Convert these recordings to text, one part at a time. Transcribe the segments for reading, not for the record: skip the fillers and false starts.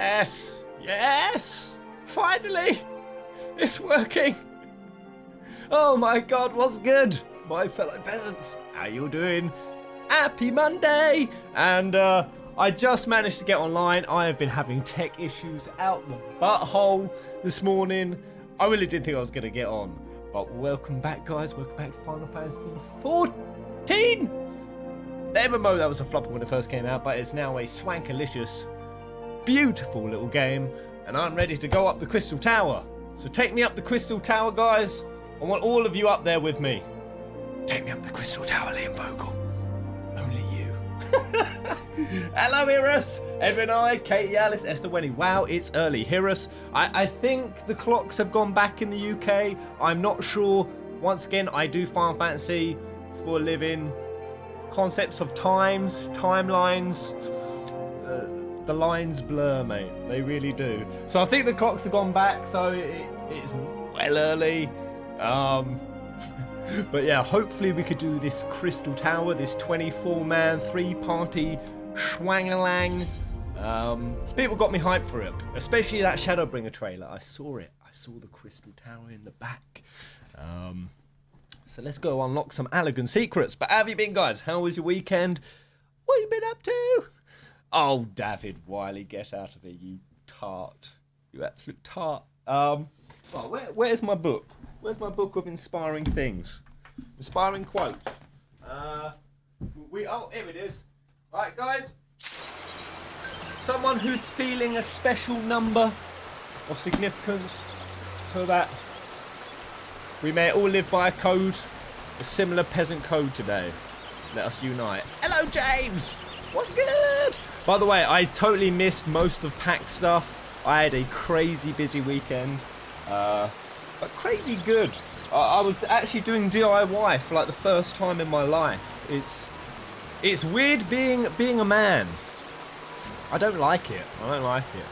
Yes! Yes! Finally! It's working! Oh my god, what's good? My fellow peasants, how you doing? Happy Monday! And I just managed to get online. I have been having tech issues out the butthole this morning. I really didn't think I was going to get on. But welcome back, guys. Welcome back to Final Fantasy 14! The MMO, that was a flopper when it first came out, but it's now a swankalicious, beautiful little game. And I'm ready to go up the Crystal Tower. So take me up the Crystal Tower, guys. I want all of you up there with me. Take me up the Crystal Tower, Liam Vogel. Only you. Hello, Hirus. Edwin I, Katie, Alice, Esther, Wenny. Wow, it's early. Hirus, I think the clocks have gone back in the UK. I'm not sure. Once again, I do Final Fantasy for a living. Concepts of times, timelines. The lines blur, mate. They really do. So I think the clocks have gone back, so it's well early. But yeah, hopefully we could do this Crystal Tower, this 24-man, 3-party schwangalang. People got me hyped for it, especially that Shadowbringer trailer. I saw it. I saw the Crystal Tower in the back. So let's go unlock some elegant secrets. But how have you been, guys? How was your weekend? What have you been up to? Oh, David Wiley, get out of here, you tart. You absolute tart. Well, where's my book? Where's my book of inspiring things? Inspiring quotes. Oh, here it is. Alright, guys. Someone who's feeling a special number of significance so that we may all live by a code, a similar peasant code today. Let us unite. Hello, James! What's good? By the way, I totally missed most of PAX stuff. I had a crazy busy weekend. But crazy good. I was actually doing DIY for like the first time in my life. It's weird being a man. I don't like it. I don't like it.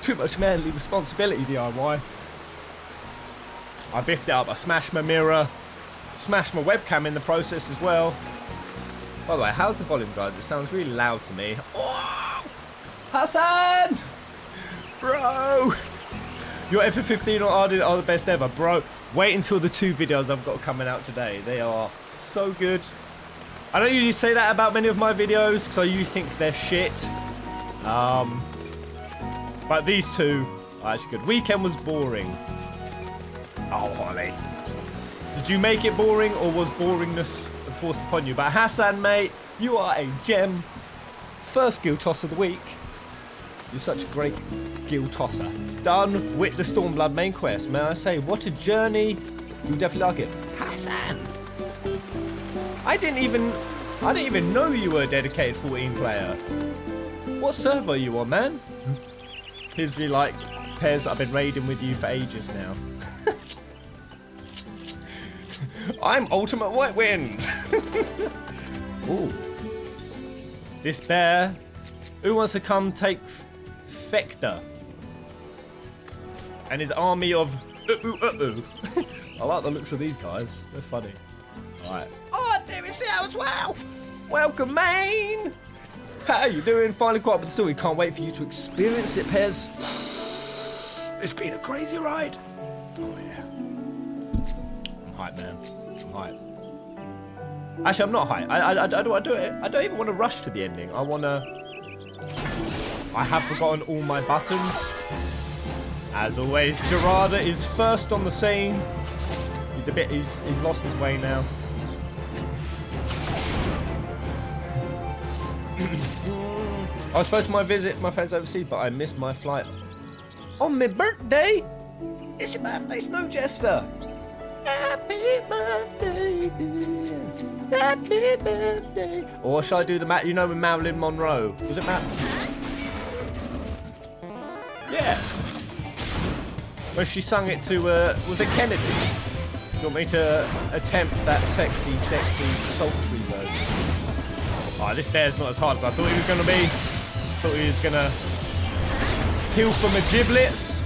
Too much manly responsibility, DIY. I biffed it up. I smashed my mirror. Smashed my webcam in the process as well. By the way, how's the volume, guys? It sounds really loud to me. Oh! Hassan! Bro! Your FF15 or Ardent are the best ever, bro. Wait until the 2 videos I've got coming out today. They are so good. I don't usually say that about many of my videos because I usually think they're shit. But these 2 are actually good. Weekend was boring. Oh, Holly. Did you make it boring or was boringness forced upon you? But Hassan, mate, you are a gem. First guild toss of the week. You're such a great guild tosser. Done with the Stormblood main quest. May I say, what a journey. You'll definitely like it. Hassan! I didn't even know you were a dedicated 14 player. What server are you on, man? Here's me like, Pez, I've been raiding with you for ages now. I'm Ultimate White Wind. Ooh. This bear. Who wants to come take Fector and his army of I like the looks of these guys. They're funny. Alright. Oh, there is here as well. Welcome, man. How you doing? Finally caught up with the story. Can't wait for you to experience it, Pez. It's been a crazy ride. Oh yeah. I'm hyped, man. I'm hyped. Actually, I'm not hyped. I don't even want to rush to the ending. I have forgotten all my buttons. As always, Gerarda is first on the scene. He's lost his way now. I was supposed to visit my friends overseas, but I missed my flight. On my birthday? It's your birthday, Snow Jester. Happy birthday, dear. Happy birthday. Or should I do the with Marilyn Monroe? Was it Yeah. When she sung it to, was it Kennedy? Do you want me to attempt that sexy, sultry version? Oh, this bear's not as hard as I thought he was going to be. Thought he was going to heal from the giblets.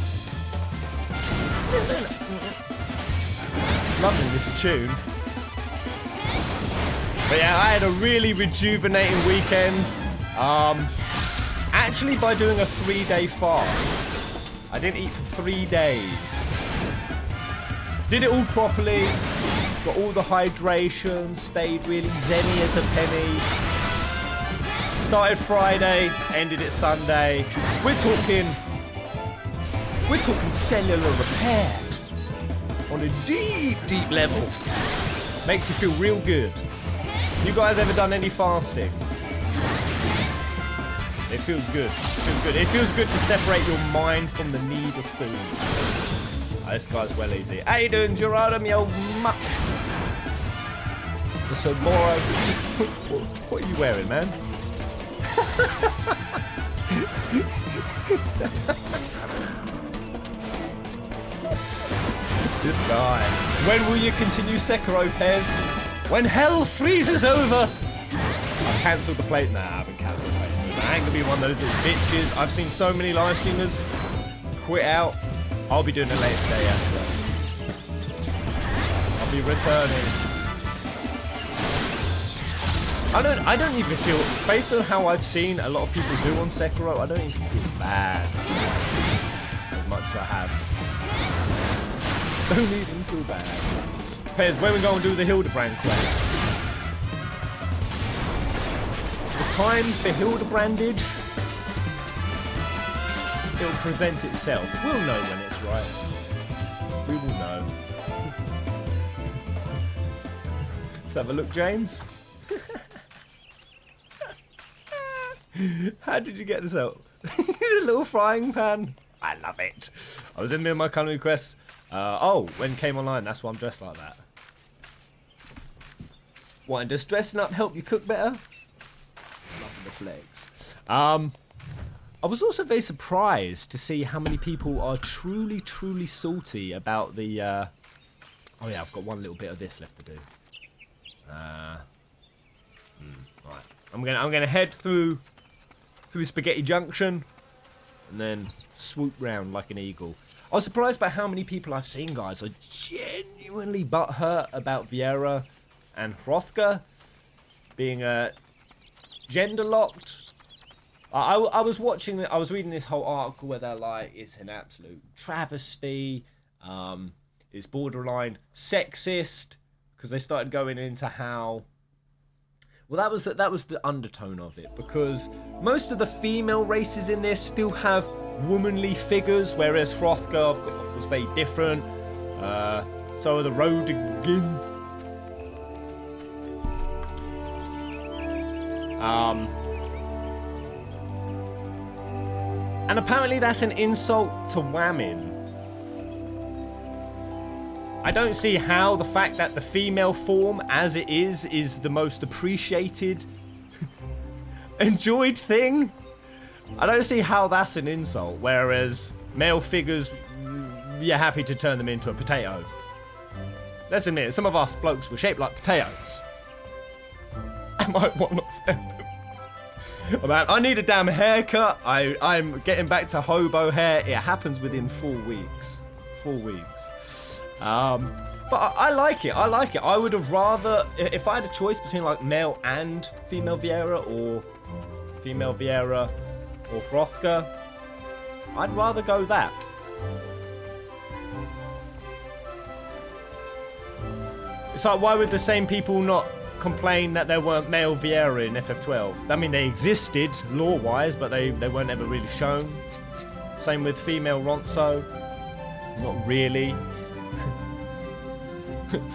Loving this tune. But yeah, I had a really rejuvenating weekend. Actually, by doing a 3-day fast. I didn't eat for 3 days. Did it all properly. Got all the hydration. Stayed really zenny as a penny. Started Friday. Ended it Sunday. We're talking cellular repair. On a deep, deep level. Makes you feel real good. You guys ever done any fasting? It feels good. It feels good. It feels good to separate your mind from the need of food. Oh, this guy's well easy. How you doing, Gerardum, you old muck? So, Moro, what are you wearing, man? This guy. When will you continue Sekiro, Pez? When hell freezes over! I've cancelled the plate. Nah, I haven't cancelled the plate. I ain't gonna be one of those little bitches. I've seen so many live streamers quit out. I'll be doing it later today, yes. I'll be returning. I don't even feel, based on how I've seen a lot of people do on Sekiro, I don't even feel bad as much as I have. Don't even feel bad. Pez, when we go and do the Hildebrand quest? Time for Hildebrandage, it'll present itself. We'll know when it's right. We will know. Let's have a look, James. How did you get this out? A little frying pan. I love it. I was in there in my culinary quest. Oh, when it came online, that's why I'm dressed like that. What, and does dressing up help you cook better? The flex. I was also very surprised to see how many people are truly, truly salty about the. Oh yeah, I've got one little bit of this left to do. Right, I'm gonna head through Spaghetti Junction, and then swoop round like an eagle. I was surprised by how many people I've seen, guys, are genuinely butthurt about Vieira and Hrothgar being gender locked. I was reading this whole article where they're like, it's an absolute travesty. It's borderline sexist, because they started going into how. Well, that was the undertone of it, because most of the female races in this still have womanly figures, whereas Hrothgar, of course, was very different. So are the Rhodogun. And apparently that's an insult to women. I don't see how the fact that the female form, as it is the most appreciated, enjoyed thing. I don't see how that's an insult, whereas male figures, you're happy to turn them into a potato. Let's admit, some of us blokes were shaped like potatoes. Am I one of them? Oh, man, I need a damn haircut. I'm getting back to hobo hair. It happens within 4 weeks. 4 weeks. But I like it. I like it. I would have rather, if I had a choice between like male and female Vieira, or female Vieira or Hrothgar, I'd rather go that. It's like, why would the same people not complain that there weren't male Vieira in FF12? I mean, they existed lore-wise, but they weren't ever really shown. Same with female Ronso. Not really.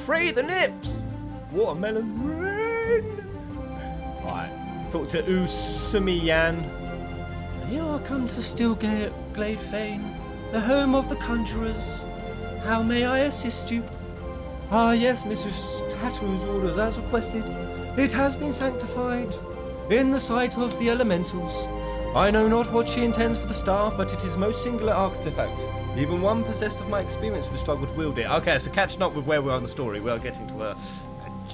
Free the nips! Watermelon rain! Right. Talk to Usumi Yan. And you are come to Stillglade Fane, the home of the conjurers. How may I assist you? Ah yes, Mrs. Tatteroo's orders as requested. It has been sanctified in the sight of the elementals. I know not what she intends for the staff, but it is a most singular artifact. Even one possessed of my experience would struggle to wield it. Okay, so catching up with where we are in the story, we are getting to a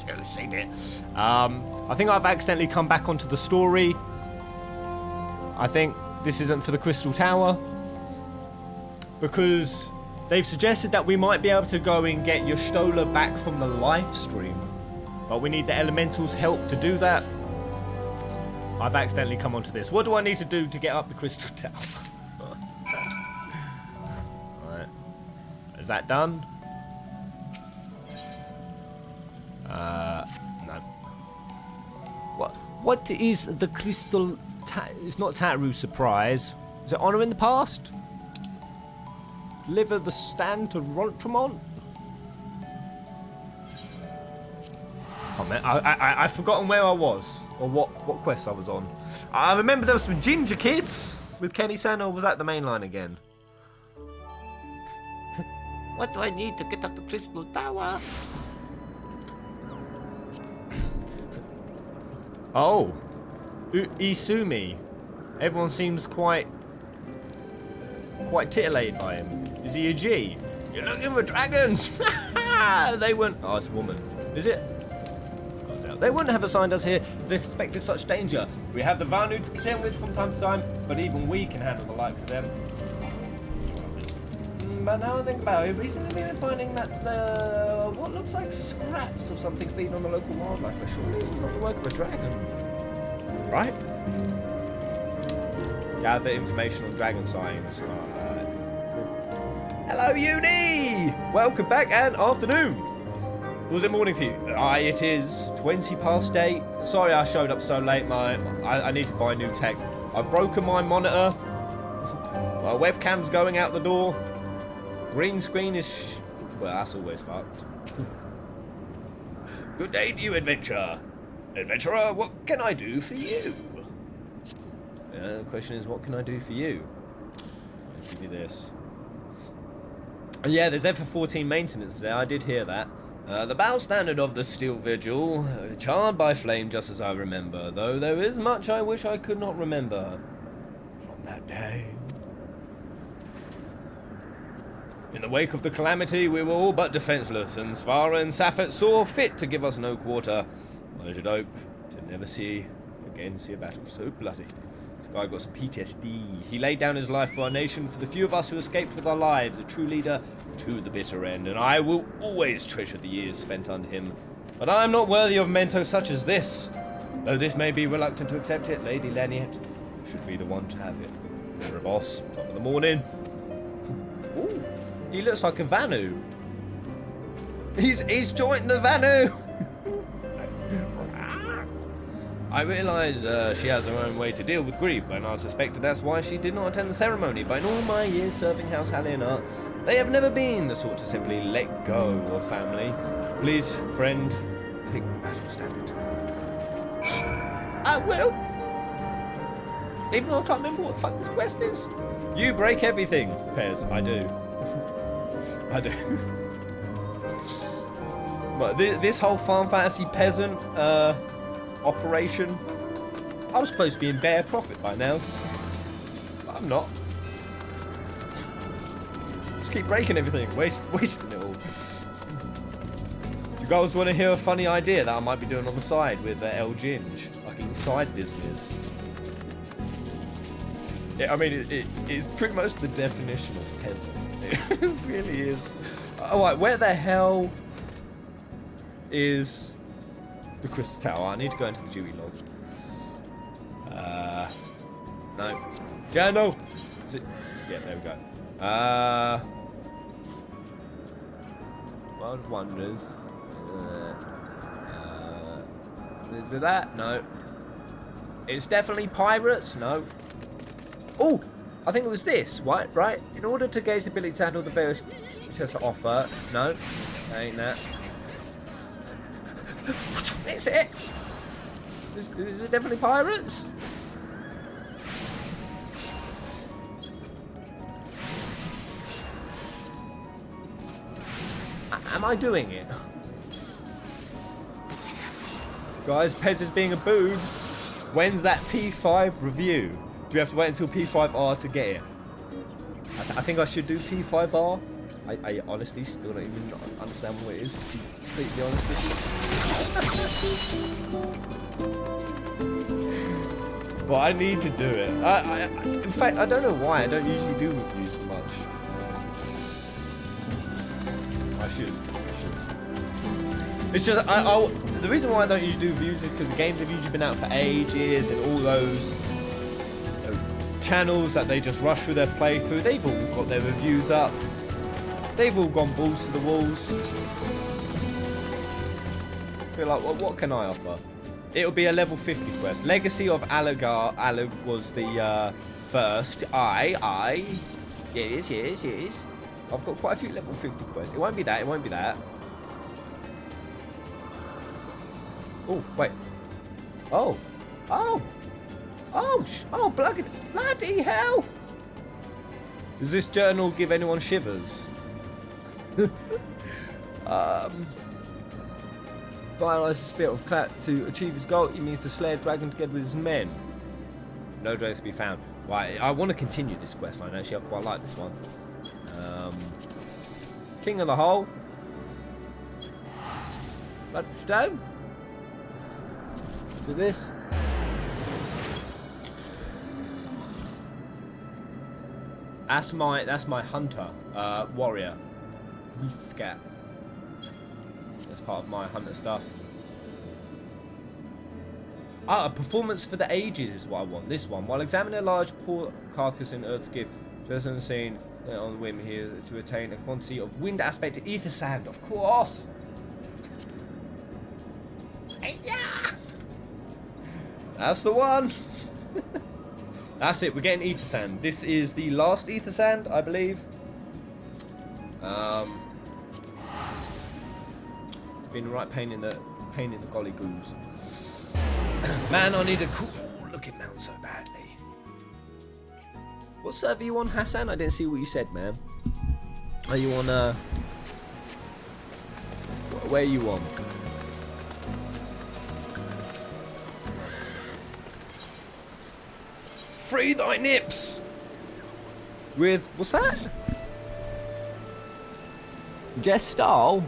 juicy bit. I think I've accidentally come back onto the story. I think this isn't for the Crystal Tower, because they've suggested that we might be able to go and get Y'shtola back from the live stream, but we need the elementals' help to do that. I've accidentally come onto this. What do I need to do to get up the crystal tower? Alright. Is that done? No. What is the crystal it's not Tattoo Surprise. Is it Honor in the Past? Liver the Stand to Rontremont? Oh, man, I've forgotten where I was, or what quest I was on. I remember there was some ginger kids with Kenny-san, or was that the main line again? What do I need to get up the crystal tower? Oh, Isumi. Everyone seems quite titillated by him. Is he a G? You're looking for dragons! They weren't. Oh, it's a woman. Is it? They wouldn't have assigned us here if they suspected such danger. We have the Vanu to contend with from time to time, but even we can handle the likes of them. But now I think about it, recently we've been finding that what looks like scraps of something feeding on the local wildlife, but surely it was not the work of a dragon. Right? Gather information on dragon sightings. Hello, Uni! Welcome back and afternoon. Was it morning for you? Aye, it is. 8:20. Sorry I showed up so late, I need to buy new tech. I've broken my monitor. My webcam's going out the door. Green screen is well, that's always fucked. Good day to you, adventurer. Adventurer, what can I do for you? The question is, what can I do for you? Let's give you this. Yeah, there's F14 maintenance today. I did hear that. The bow standard of the Steel Vigil, charred by flame just as I remember, though there is much I wish I could not remember from that day. In the wake of the calamity, we were all but defenseless, and Svara and Safet saw fit to give us no quarter. I should hope to never see a battle so bloody. This guy got some PTSD. He laid down his life for our nation, for the few of us who escaped with our lives, a true leader to the bitter end, and I will always treasure the years spent under him. But I am not worthy of a memento such as this. Though this may be reluctant to accept it, Lady Laniet should be the one to have it. Mr. Boss, top of the morning. Ooh, he looks like a Vanu. He's joined the Vanu! I realise she has her own way to deal with grief, and I suspected that's why she did not attend the ceremony. But in all my years serving House Halliana, they have never been the sort to simply let go of family. Please, friend, take the battle standard to her. I will. Even though I can't remember what the fuck this quest is. You break everything, Pez. I do. I do. But this whole Farm Fantasy Peasant operation, I'm supposed to be in bare profit by now, but I'm not. Just keep breaking everything, wasting it all. Do you guys want to hear a funny idea that I might be doing on the side with El Ginge? Like a side business. Yeah, I mean, it's pretty much the definition of peasant. It really is. Alright, where the hell is the Crystal Tower? I need to go into the Dewey log. No. Journal! Is it? Yeah, there we go. World Wonders. Is it that? No. It's definitely pirates? No. Oh! I think it was this, right? In order to gauge the ability to handle the various features to offer. No. Ain't that. Is it? Is it definitely pirates? Am I doing it? Guys, Pez is being a boob. When's that P5 review? Do we have to wait until P5R to get it? I think I should do P5R. I honestly still don't even understand what it is, to be completely honest with you. But I need to do it. In fact, I don't know why. I don't usually do reviews much. I should. It's just, the reason why I don't usually do reviews is because the games have usually been out for ages, and all those channels that they just rush through their playthrough, they've all got their reviews up. They've all gone balls to the walls. I feel like, well, what can I offer? It'll be a level 50 quest. Legacy of Alag was the first. Yes. I've got quite a few level 50 quests. It won't be that, Oh, wait. Oh, bloody hell! Does this journal give anyone shivers? Vitalize the spirit of Clat to achieve his goal. He means to slay a dragon together with his men. No dragons to be found. Right, I want to continue this quest line. Actually, I quite like this one. King of the Hole. Bloodfish Stone. Do this. That's my hunter, warrior. Beast scat. That's part of my hunter stuff. Ah, a performance for the ages is what I want. This one. While examining a large poor carcass in Earth's gift, person seen on the whim here to attain a quantity of wind aspect to ether sand. Of course. Yeah. That's the one. That's it. We're getting ether sand. This is the last ether sand, I believe. It's been a right pain in the golly goose. Man, I need a cool looking mount so badly. What server are you on, Hassan? I didn't see what you said, man. Are you on where are you on? Free thy nips! With, what's that? Gestal?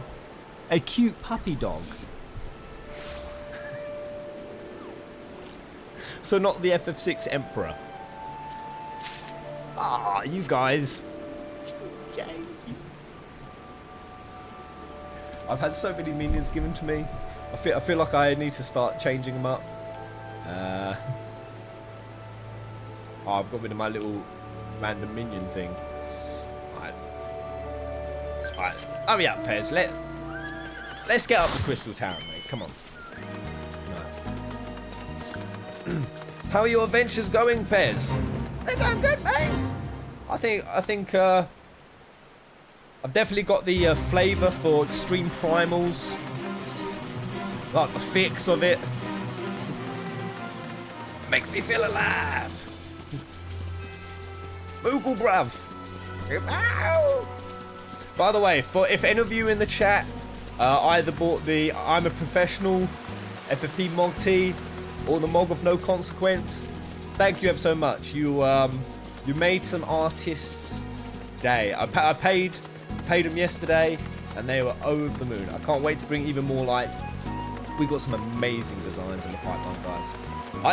A cute puppy dog. So not the FF6 Emperor. Ah, you guys. I've had so many minions given to me. I feel like I need to start changing them up. Oh, I've got rid of my little random minion thing. Alright. Hurry up, Pez. Let's get up the Crystal Tower, mate. Come on. Right. How are your adventures going, Pez? They're going good, mate. I think I've definitely got the flavour for extreme primals. Like the fix of it. Makes me feel alive. Moogle bruv. Ow. By the way, if any of you in the chat either bought the I'm a Professional FFP Mog Tee or the Mog of No Consequence, thank you ever so much. You made some artists' day. I paid them yesterday, and they were over the moon. I can't wait to bring even more. Like, we got some amazing designs in the pipeline, guys.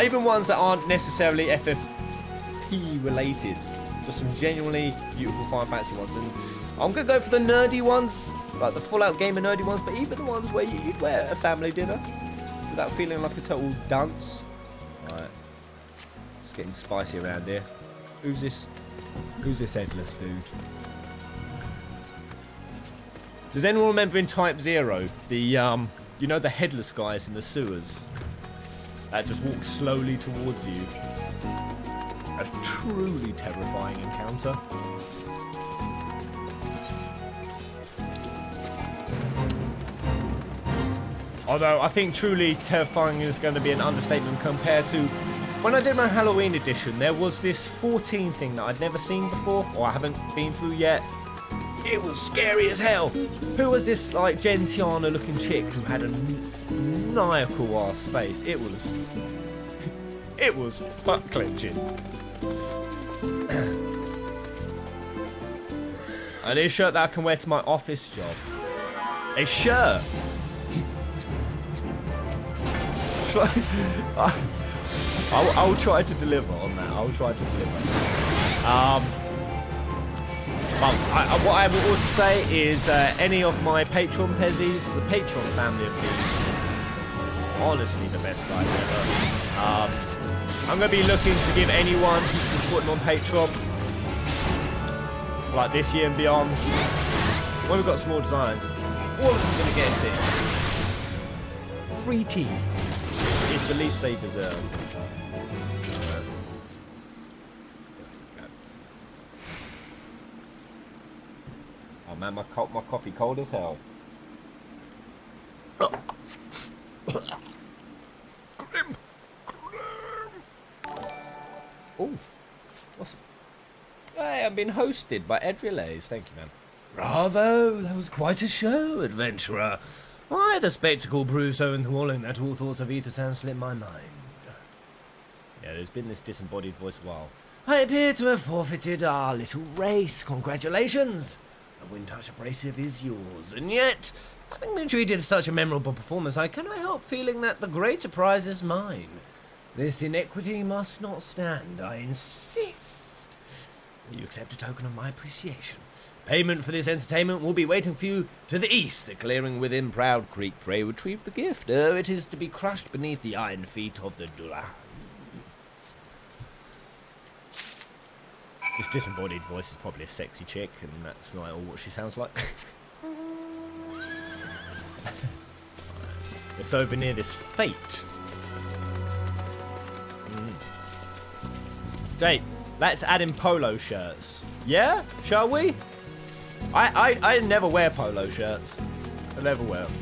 Even ones that aren't necessarily FFP related. Just some genuinely beautiful Final Fantasy ones, and I'm gonna go for the nerdy ones, like the full-out gamer nerdy ones, but even the ones where you'd wear at a family dinner without feeling like a total dunce. Right, it's getting spicy around here. Who's this headless dude? Does anyone remember in Type 0 the you know, the headless guys in the sewers that just walk slowly towards you? A truly terrifying encounter. Although I think truly terrifying is going to be an understatement compared to when I did my Halloween edition. There was this 14 thing that I'd never seen before, or I haven't been through yet. It was scary as hell. Who was this like Gentiana looking chick who had a maniacal ass face? It was butt clenching. A new shirt that I can wear to my office job. A shirt. I'll try to deliver on that. I'll try to deliver. But what I will also say is any of my Patreon Pezzies, the Patreon family have been honestly the best guys ever. I'm going to be looking to give anyone who's supporting on Patreon, like this year and beyond, when we've got small designs, all of them are going to get a tip. Free tea. It's the least they deserve. Oh man, my coffee cold as hell. Grim. Oh, what's? Hey, I'm being hosted by Ed Relays. Thank you, man. Bravo! That was quite a show, adventurer. Why, the spectacle proved so enthralling that all thoughts of Ether Sand slipped my mind. Yeah, there's been this disembodied voice a while. I appear to have forfeited our little race. Congratulations! A wind-touch abrasive is yours, and yet, having been treated to such a memorable performance, I cannot help feeling that the greater prize is mine. This inequity must not stand. I insist that you accept a token of my appreciation. Payment for this entertainment will be waiting for you to the east, a clearing within Proud Creek. Pray retrieve the gift. It is to be crushed beneath the iron feet of the Durans. This disembodied voice is probably a sexy chick, and that's not at all what she sounds like. It's over near this fate. Jake, let's add in polo shirts. Yeah? Shall we? I never wear polo shirts. I never wear them.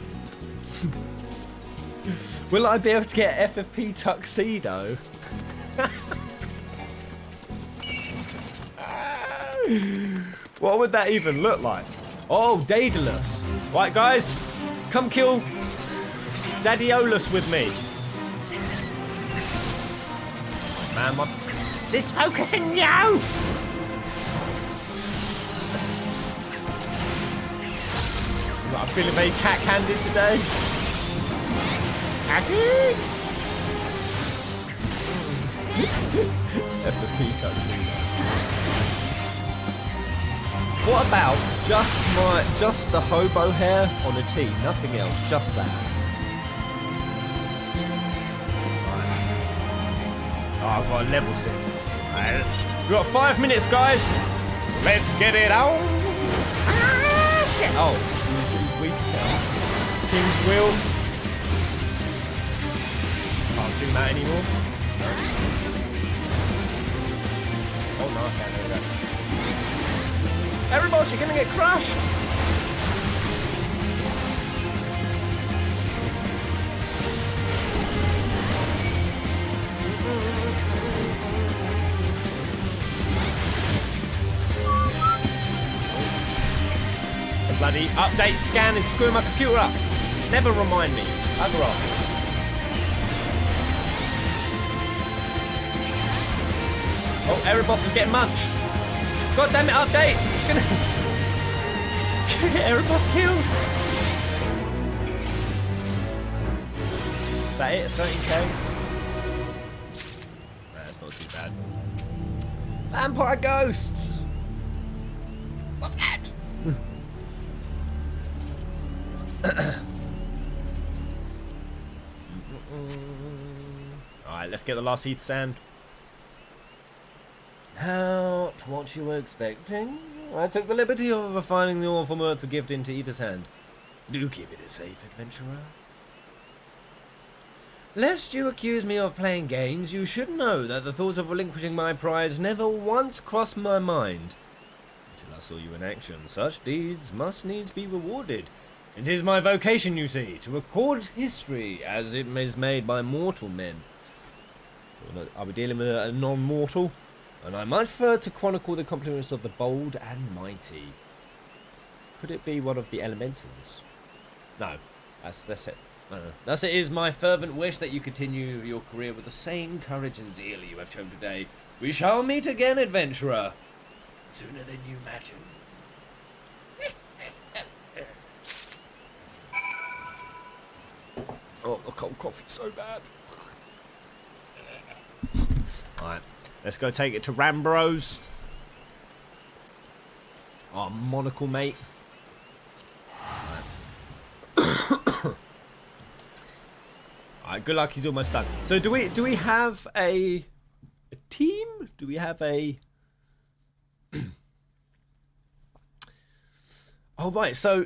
Will I be able to get FFP tuxedo? What would that even look like? Oh, Daedalus. Right, guys, come kill Dadiolus with me. Man, this focusing you. I'm feeling very cat-handed today. FFP tuxedo. What about just the hobo hair on a tee? Nothing else, just that. Right. Oh, I've got a level set. Right. We've got 5 minutes, guys. Let's get it on. Ah, shit. Oh, he's weak as hell. King's Will. Can't sing that anymore. No. Oh, no, okay, there we go. Everybody, you're gonna get crushed! The bloody update scan is screwing my computer up. Never remind me. Bugger off. Oh, Erebos is getting munched. God damn it, update! Gonna get Erebos killed. Is that it? 13k? Nah, that's not too bad. Vampire ghosts! What's that? Alright, let's get the last Ether Sand. Not what you were expecting. I took the liberty of refining the awful words of gift into Ether Sand. Do keep it a safe, adventurer. Lest you accuse me of playing games, you should know that the thought of relinquishing my prize never once crossed my mind. Until I saw you in action, such deeds must needs be rewarded. It is my vocation, you see, to record history as it is made by mortal men. Are we dealing with a non-mortal? And I might prefer to chronicle the accomplishments of the bold and mighty. Could it be one of the elementals? No, that's it. No. Thus it is my fervent wish that you continue your career with the same courage and zeal you have shown today. We shall meet again, adventurer. Sooner than you imagine. Oh, the cold coffee's so bad. Alright. Let's go take it to Rambros. Oh, monocle, mate. Alright, good luck. He's almost done. So do we have a team? Do we have a? Oh right. So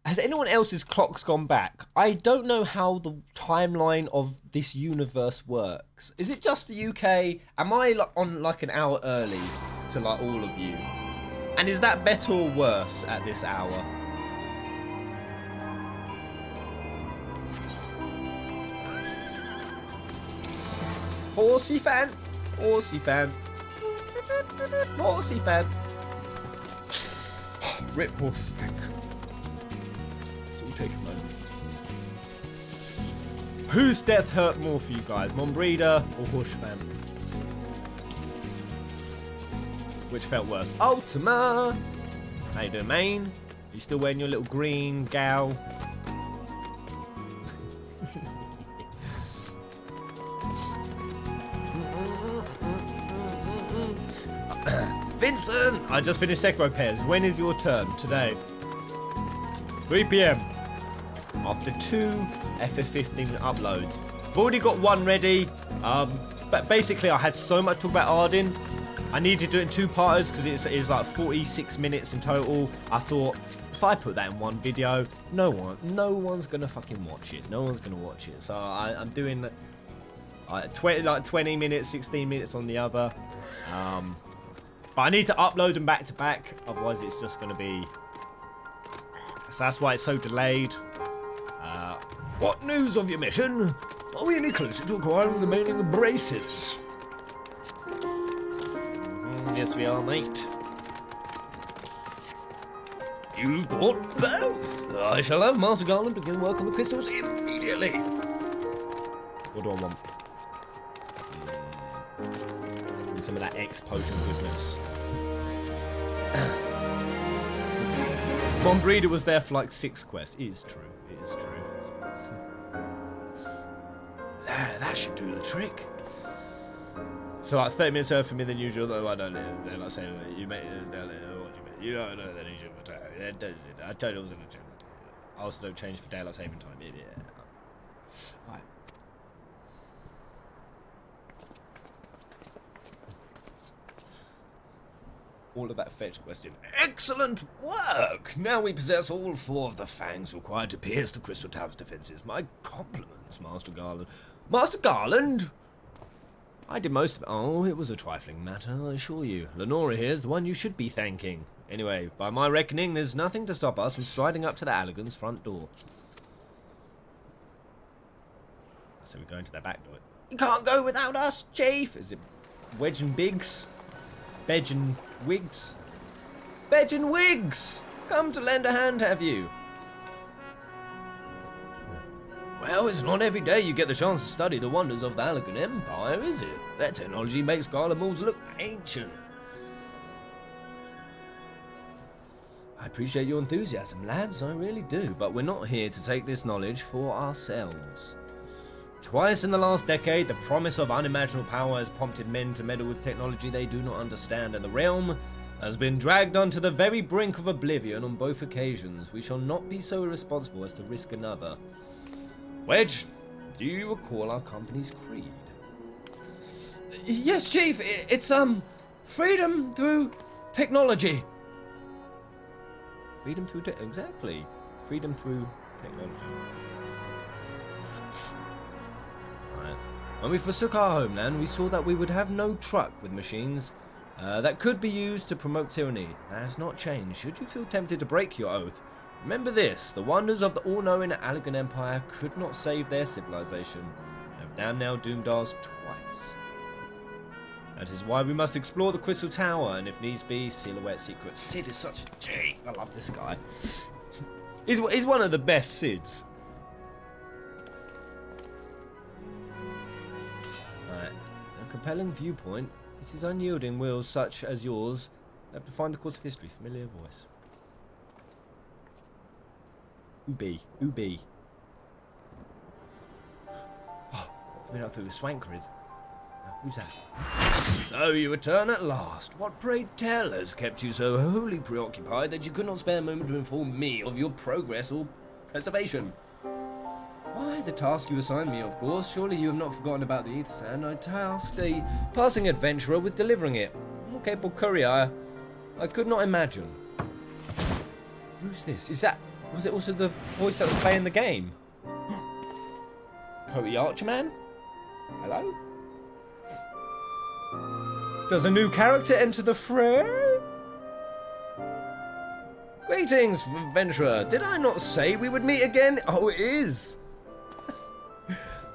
has anyone else's clocks gone back? I don't know how the timeline of this universe works. Is it just the UK? Am I on like an hour early to like all of you? And is that better or worse at this hour? Horsey fan, horsey fan, horsey fan. Rip horse fan. It's all take a moment. Whose death hurt more for you guys, Monbreeder or Horse fan? Which felt worse? Ultima! How you doing, Maine? You still wearing your little green gown? Vincent! I just finished Sekiro Pairs. When is your turn? Today. 3 PM. After 2 FF15 uploads. I've already got one ready. But basically I had so much to talk about Arden. I needed to do it in 2 parters because it's like 46 minutes in total. I thought if I put that in one video, no one's gonna fucking watch it. No one's gonna watch it. So I'm doing 20 minutes, 16 minutes on the other. But I need to upload them back to back, otherwise it's just going to be... So that's why it's so delayed. What news of your mission? Are we any closer to acquiring the remaining abrasives? Yes we are, mate. You've bought both. I shall have Master Garland begin work on the crystals immediately. What do I want? Some of that X potion goodness. Monbreeder was there for like 6 quests. It is true. It is true. That should do the trick. So like 30 minutes earlier for me than usual, though I don't know. They're like saying you made it. What do you mean? You don't know that you should. I told you it was in a gym. I also don't change for daylight saving time. Yeah. Right. All of that fetch question. Excellent work! Now we possess all 4 of the fangs required to pierce the Crystal Tower's defenses. My compliments, Master Garland. Master Garland? I did most of it. Oh, it was a trifling matter, I assure you. Lenora here is the one you should be thanking. Anyway, by my reckoning, there's nothing to stop us from striding up to the Allegan's front door. So we're going to their back door. You can't go without us, Chief! Is it Wedge and Biggs? Bedge and Wigs? Bedge and Wigs! Come to lend a hand, have you? Well, it's not every day you get the chance to study the wonders of the Allegan Empire, is it? Their technology makes Garlemald's look ancient. I appreciate your enthusiasm, lads, I really do, but we're not here to take this knowledge for ourselves. Twice in the last decade, the promise of unimaginable power has prompted men to meddle with technology they do not understand, and the realm has been dragged onto the very brink of oblivion on both occasions. We shall not be so irresponsible as to risk another. Wedge, do you recall our company's creed? Yes, Chief. It's, freedom through technology. Freedom through exactly. Freedom through technology. Right. When we forsook our homeland, we saw that we would have no truck with machines that could be used to promote tyranny. That has not changed. Should you feel tempted to break your oath, remember this: the wonders of the all-knowing Allegan Empire could not save their civilization, and have damn now doomed ours twice. That is why we must explore the Crystal Tower, and if needs be, seal away its secrets. Sid is such a G. I love this guy. He's one of the best Sids. Right. A compelling viewpoint. It is unyielding wills such as yours that define the course of history. Familiar voice. Ubi. Ubi. Oh, familiar through the swank grid. Who's that? So you return at last. What, pray tell, has kept you so wholly preoccupied that you could not spare a moment to inform me of your progress or preservation? Why, the task you assigned me, of course. Surely you have not forgotten about the ether sand. I tasked a passing adventurer with delivering it. More capable courier I could not imagine. Who's this? Was it also the voice that was playing the game? Cody Archerman? Hello? Does a new character enter the fray? Greetings, adventurer. Did I not say we would meet again? Oh, it is.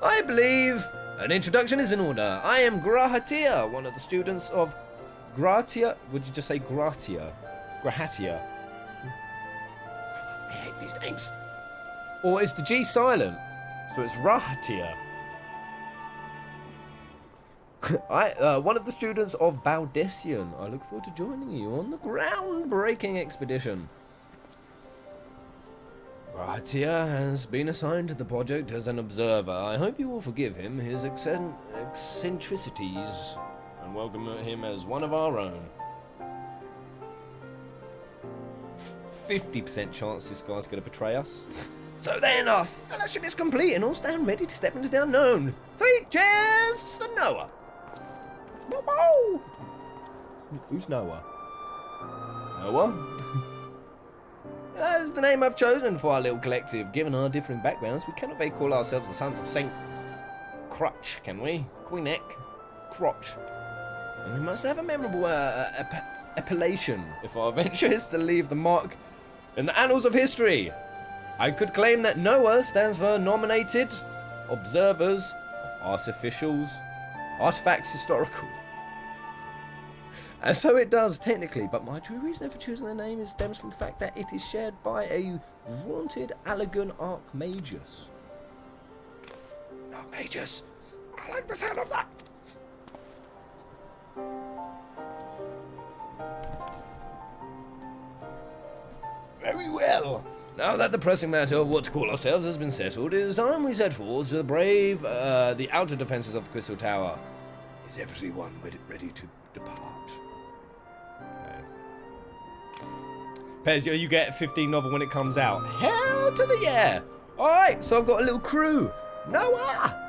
I believe an introduction is in order. I am Grahatia, one of the students of Gratia. Would you just say Gratia? Grahatia. I hate these names. Or is the G silent? So it's Rahatia. One of the students of Baldessian. I look forward to joining you on the groundbreaking expedition. Rahatia has been assigned to the project as an observer. I hope you will forgive him his eccentricities and welcome him as one of our own. 50% chance this guy's going to betray us. So then our fellowship is complete and all stand ready to step into the unknown. 3 cheers for Noah. Whoa. Who's Noah? Noah? That's the name I've chosen for our little collective. Given our differing backgrounds, we cannot very call ourselves the sons of Saint Crutch, can we? Queeneck? Crotch. And we must have a memorable appellation if our venture is to leave the mark in the annals of history. I could claim that Noah stands for Nominated Observers of Artifacts Historical. And so it does, technically, but my true reason for choosing the name stems from the fact that it is shared by a vaunted Allegan Archmagus. Archmagus? I like the sound of that! Very well. Now that the pressing matter of what to call ourselves has been settled, it is time we set forth to brave the outer defences of the Crystal Tower. Is everyone ready to depart? Okay. Pez, you get 15 novel when it comes out. Hell to the yeah! Alright, so I've got a little crew. Noah!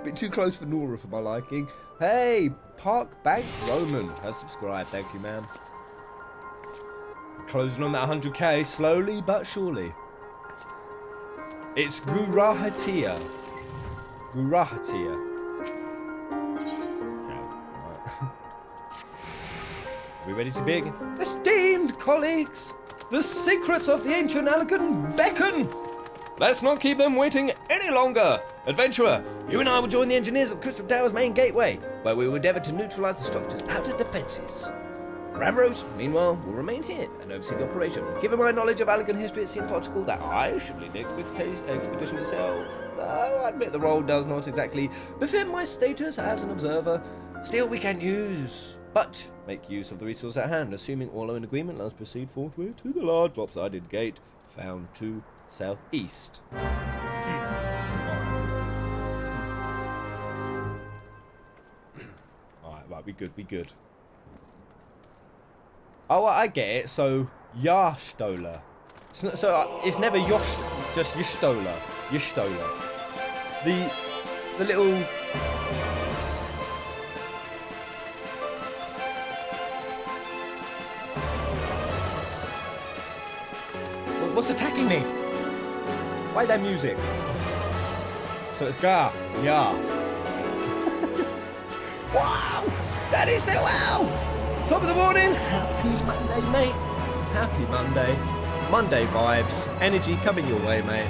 Bit too close for Nora for my liking. Hey, Park Bank Roman has subscribed. Thank you, man. Closing on that 100k, slowly but surely. It's Gurahatia. Gurahatia. Okay, right. We ready to begin? Esteemed colleagues, the secrets of the ancient Allegan beckon. Let's not keep them waiting any longer. Adventurer, you and I will join the engineers of Crystal Tower's main gateway, where we will endeavour to neutralise the structure's outer defences. Ramrose, meanwhile, will remain here and oversee the operation. Given my knowledge of Allegan history, it seems logical that I should lead the expedition itself. Though I admit the role does not exactly befit my status as an observer. Still, we can make use of the resource at hand. Assuming all are in agreement, let's proceed forthwith to the large lopsided gate found to southeast. Alright, we good. Oh, I get it. So, Yarstola. It's never Yosh, just Yishtola. The little... What's attacking me? Why that music? So it's Gar. Yeah. Wow! That is now wow! Top of the morning. Happy Monday, mate. Happy Monday. Monday vibes. Energy coming your way, mate.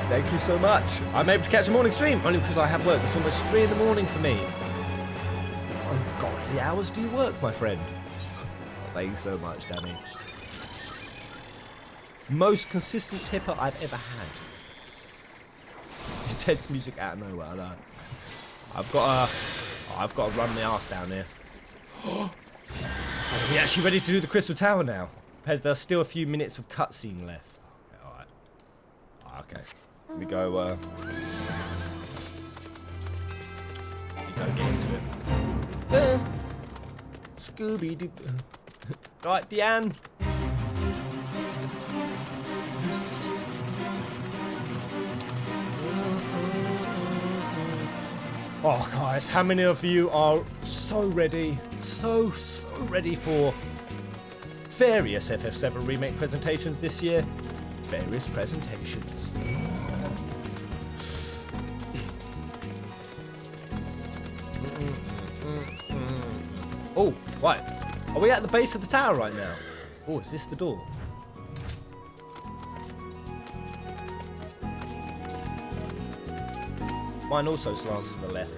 Thank you so much. I'm able to catch a morning stream only because I have work. It's almost 3 in the morning for me. Ungodly hours do you work, my friend? Thank you so much, Danny. Most consistent tipper I've ever had. Intense music out of nowhere. I know. I've got to run my ass down here. Are we actually ready to do the Crystal Tower now? Pez, there's still a few minutes of cutscene left. Okay, alright. Okay. We go, gotta get into it. Scooby-Doo. Right, Deanne. Oh, guys, how many of you are so ready, so ready for various FF7 Remake presentations this year? Various presentations. Oh, right. Are we at the base of the tower right now? Oh, is this the door? Mine also slants to the left.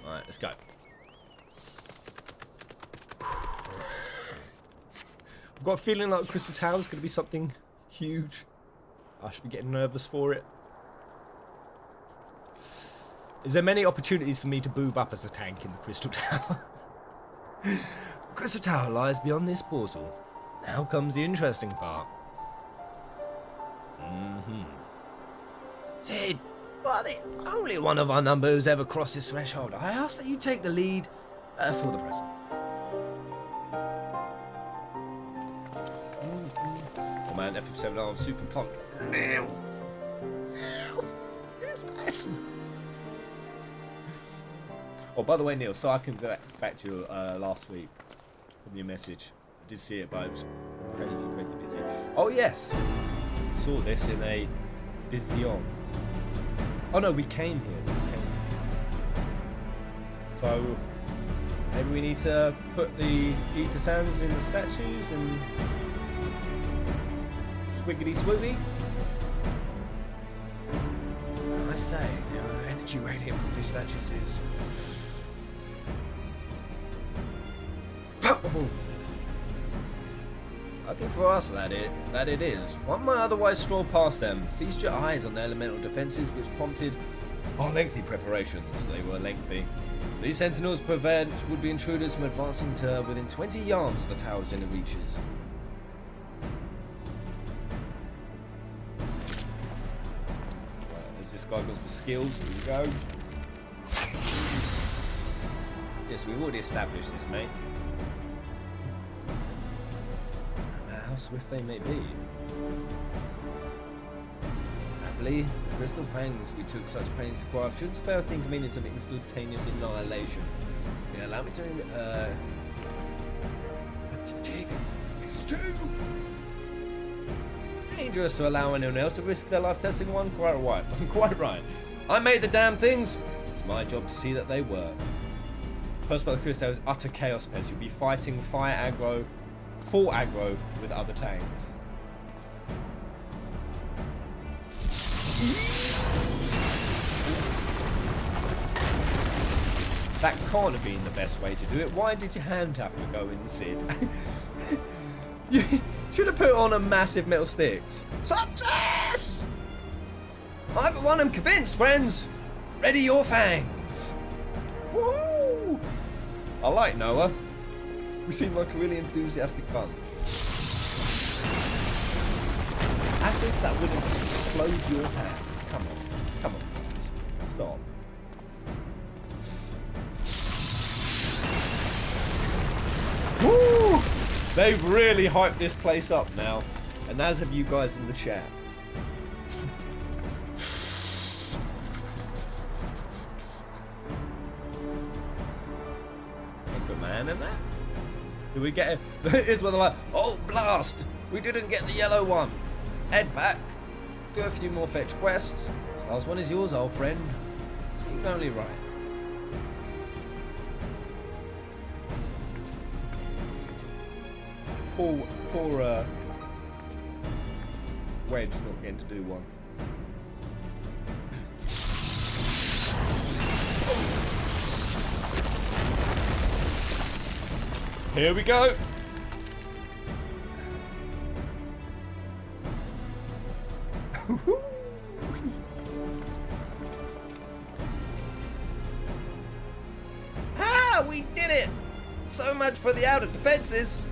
Alright, let's go. I've got a feeling like Crystal Tower is going to be something huge. I should be getting nervous for it. Is there many opportunities for me to boob up as a tank in the Crystal Tower? Crystal Tower lies beyond this portal. Now comes the interesting part. Sid, well, the only one of our number who's ever crossed this threshold. I ask that you take the lead for the present. Oh man, FF7 I'm super pumped. Neil! Yes, man! Oh, by the way, Neil, so I can go back to you last week from your message. I did see it, but it was crazy busy. Oh, yes! Saw this in a vision. Oh, no, we came here. So, maybe we need to put the ether sands in the statues and swiggity swooty. I say, the energy radiant from these statues is palpable. Lucky for us that it is. One might otherwise stroll past them. Feast your eyes on the elemental defences which prompted our lengthy preparations. They were lengthy. These sentinels prevent would-be intruders from advancing to within 20 yards of the tower's inner reaches. Has this guy got some skills? Here he goes. Yes, we've already established this, mate. How swift they may be. Happily, the crystal fangs we took such pains to craft shouldn't spare us the inconvenience of instantaneous annihilation. Yeah, allow me to achieve it. It's too dangerous to allow anyone else to risk their life testing one. Quite right. Quite right. I made the damn things. It's my job to see that they work. First part of the crystal is utter chaos pets. You'll be fighting fire aggro. Full aggro with other tanks. That can't have been the best way to do it. Why did your hand have to go in, Sid? You should have put on a massive metal sticks. Success! I for one am convinced, friends. Ready your fangs. Woo! I like Noah. We seem like a really enthusiastic bunch. As if that wouldn't just explode your hand. Come on, guys. Stop. Woo! They've really hyped this place up now, and as have you guys in the chat. Put my hand in that. Do we get it? Here's where they're like, oh blast! We didn't get the yellow one. Head back. Do a few more fetch quests. This last one is yours, old friend. Seemed only right. Poor Wedge not getting to do one. Here we go. Ah, we did it! So much for the outer defences.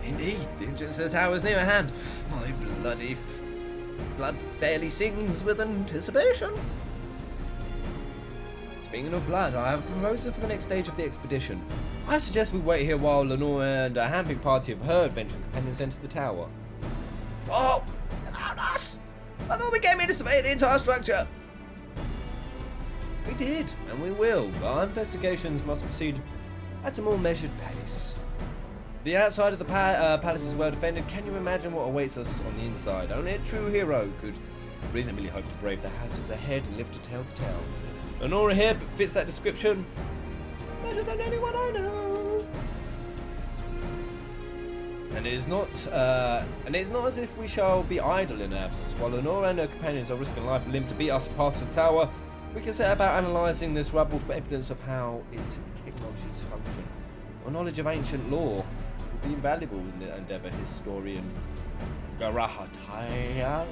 Indeed, the entrance to the tower is near at hand. My blood fairly sings with anticipation. Speaking of blood, I have a proposal for the next stage of the expedition. I suggest we wait here while Lenore and a handpicked party of her adventuring companions enter the tower. Oh! Without us! I thought we came here to survey the entire structure! We did, and we will, but our investigations must proceed at a more measured pace. The outside of the palace is well defended. Can you imagine what awaits us on the inside? Only a true hero could reasonably hope to brave the houses ahead and live to tell the tale. Lenora here fits that description better than anyone I know. And it is not as if we shall be idle in absence. While Lenora and her companions are risking life and limb to beat us past the tower, we can set about analysing this rubble for evidence of how its technologies function. Our knowledge of ancient lore will be invaluable in the endeavour, historian Garahataya.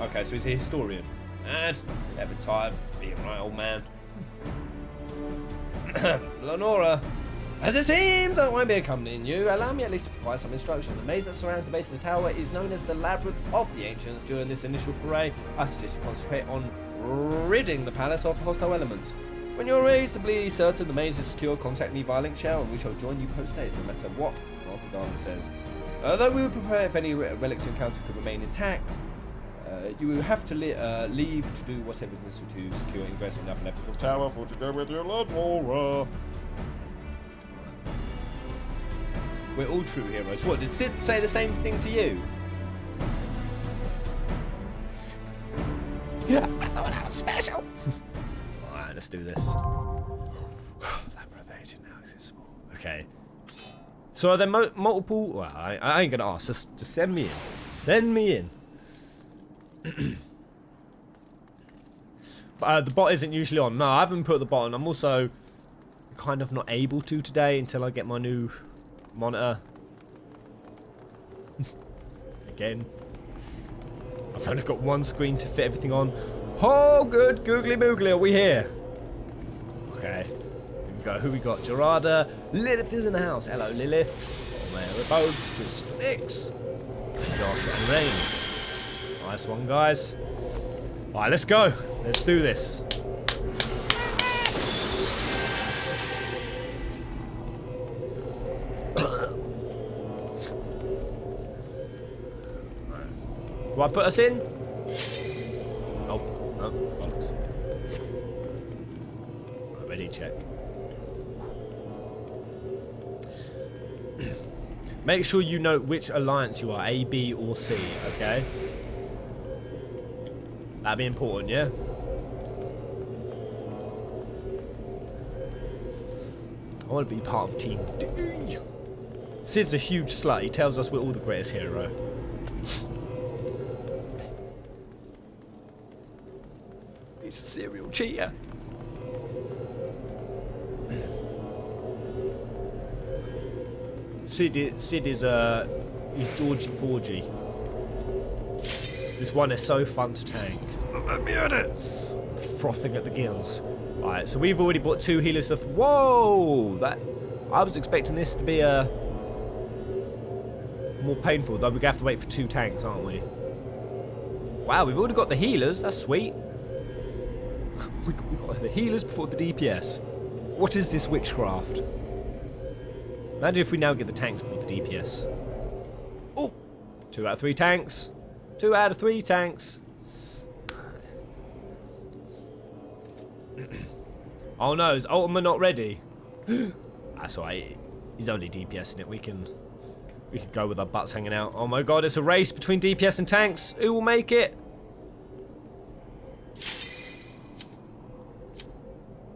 Okay, so he's a historian. And every time being right, old man. Lenora, as it seems I won't be accompanying you, allow me at least to provide some instruction. The maze that surrounds the base of the tower is known as the Labyrinth of the Ancients. During this initial foray, I suggest you concentrate on ridding the palace of hostile elements. When you're reasonably certain the maze is secure, contact me via link shell and we shall join you post-haste, no matter what Arthur Garner says. Though we would prefer if any relics you encounter could remain intact, you will have to leave to do whatever is necessary to secure ingress on the upper levels of the tower for to go with your Lord Mora. We're all true heroes. What, did Sid say the same thing to you? Yeah, I thought I was special. Alright, let's do this. Labyrinth agent now accessible. Okay. So are there multiple... Well, I ain't gonna ask. Just send me in. Send me in. But the bot isn't usually on. No, I haven't put the bot on. I'm also kind of not able to today until I get my new monitor. Again. I've only got one screen to fit everything on. Oh, good. Googly moogly, are we here? Okay. Here we go. Who we got? Gerarda. Lilith is in the house. Hello, Lilith. Whereabouts? Mr. Nix. Josh and Rain. Nice one, guys. Alright, let's go. Let's do this. Do I put us in? Oh, no. Right, ready, check. Make sure you note which alliance you are, A, B, or C, okay? That'd be important, yeah? I want to be part of Team D. Sid's a huge slut. He tells us we're all the greatest hero. He's a serial cheater. Sid is he's Georgie Porgy. This one is so fun to tank. Let me at it. Frothing at the gills. Alright, so we've already bought 2 healers stuff. Whoa! I was expecting this to be more painful, though we're gonna have to wait for 2 tanks, aren't we? Wow, we've already got the healers, that's sweet. we got the healers before the DPS. What is this witchcraft? Imagine if we now get the tanks before the DPS. Oh! 2 out of 3 tanks. 2 out of 3 tanks. Oh no, is Ultima not ready? That's alright. He's only DPSing it. We can go with our butts hanging out. Oh my god, it's a race between DPS and tanks. Who will make it?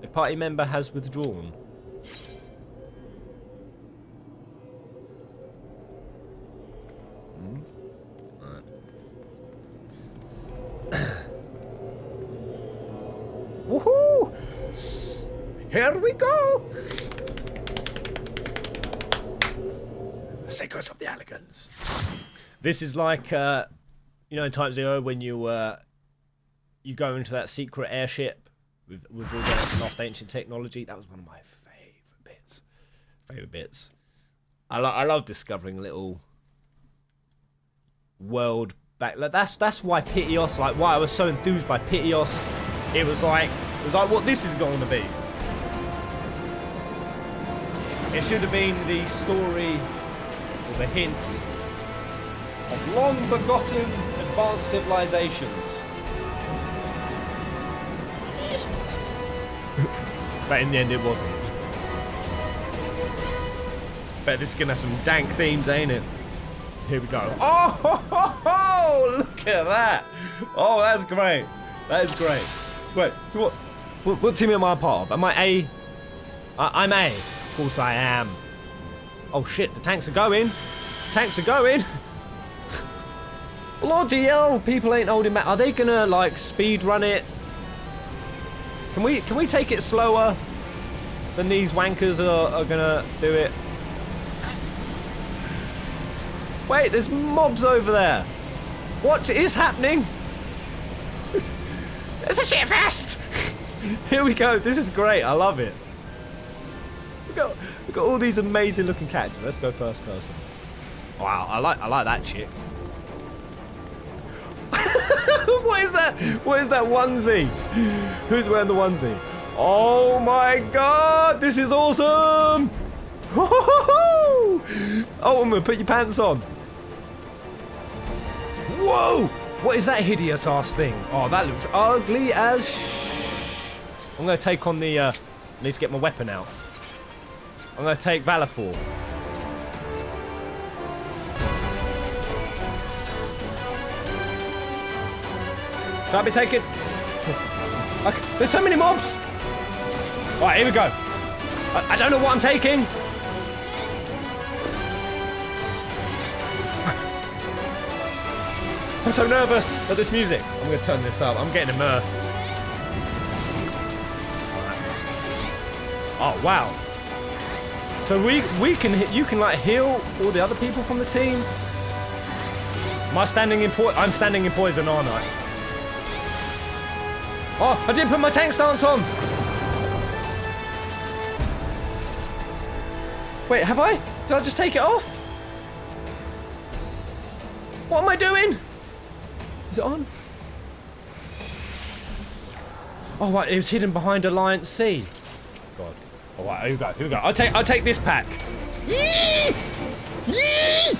A party member has withdrawn. Woohoo! Here we go! Secrets of the Elegance. This is like, you know, in Type 0 when you go into that secret airship with all the lost ancient technology. That was one of my favourite bits. I love discovering little world back. Like, that's why Pitios, like why I was so enthused by Pitios It was like what this is going to be. It should have been the story or the hints of long begotten advanced civilizations. But in the end, it wasn't. Bet this is gonna have some dank themes, ain't it? Here we go. Oh, look at that! Oh, that's great. That is great. Wait, so what team am I a part of? Am I A? I'm A. Of course I am. Oh shit, the tanks are going. Tanks are going. Bloody hell, people ain't holding back. Are they gonna like speed run it? Can we take it slower than these wankers are gonna do it? Wait, there's mobs over there. What is happening? It's a shit fest. Here we go. This is great. I love it. We've got all these amazing looking characters. Let's go first person. Wow, I like that chick. What is that? What is that onesie? Who's wearing the onesie? Oh my god, this is awesome! Oh, I'm gonna put your pants on. Whoa! What is that hideous ass thing? Oh, that looks ugly as I'm gonna take on the, need to get my weapon out. I'm gonna take Valafor. Should I be taking? There's so many mobs! Alright, here we go. I don't know what I'm taking. I'm so nervous at this music. I'm gonna turn this up. I'm getting immersed. Oh wow. So we can you can like heal all the other people from the team. Am I standing in I'm standing in poison, aren't I? Oh, I didn't put my tank stance on! Wait, have I? Did I just take it off? What am I doing? Is it on? Oh, right, it was hidden behind Alliance C. God. All right, here we go, here we go. I'll take this pack. Yee! Yee!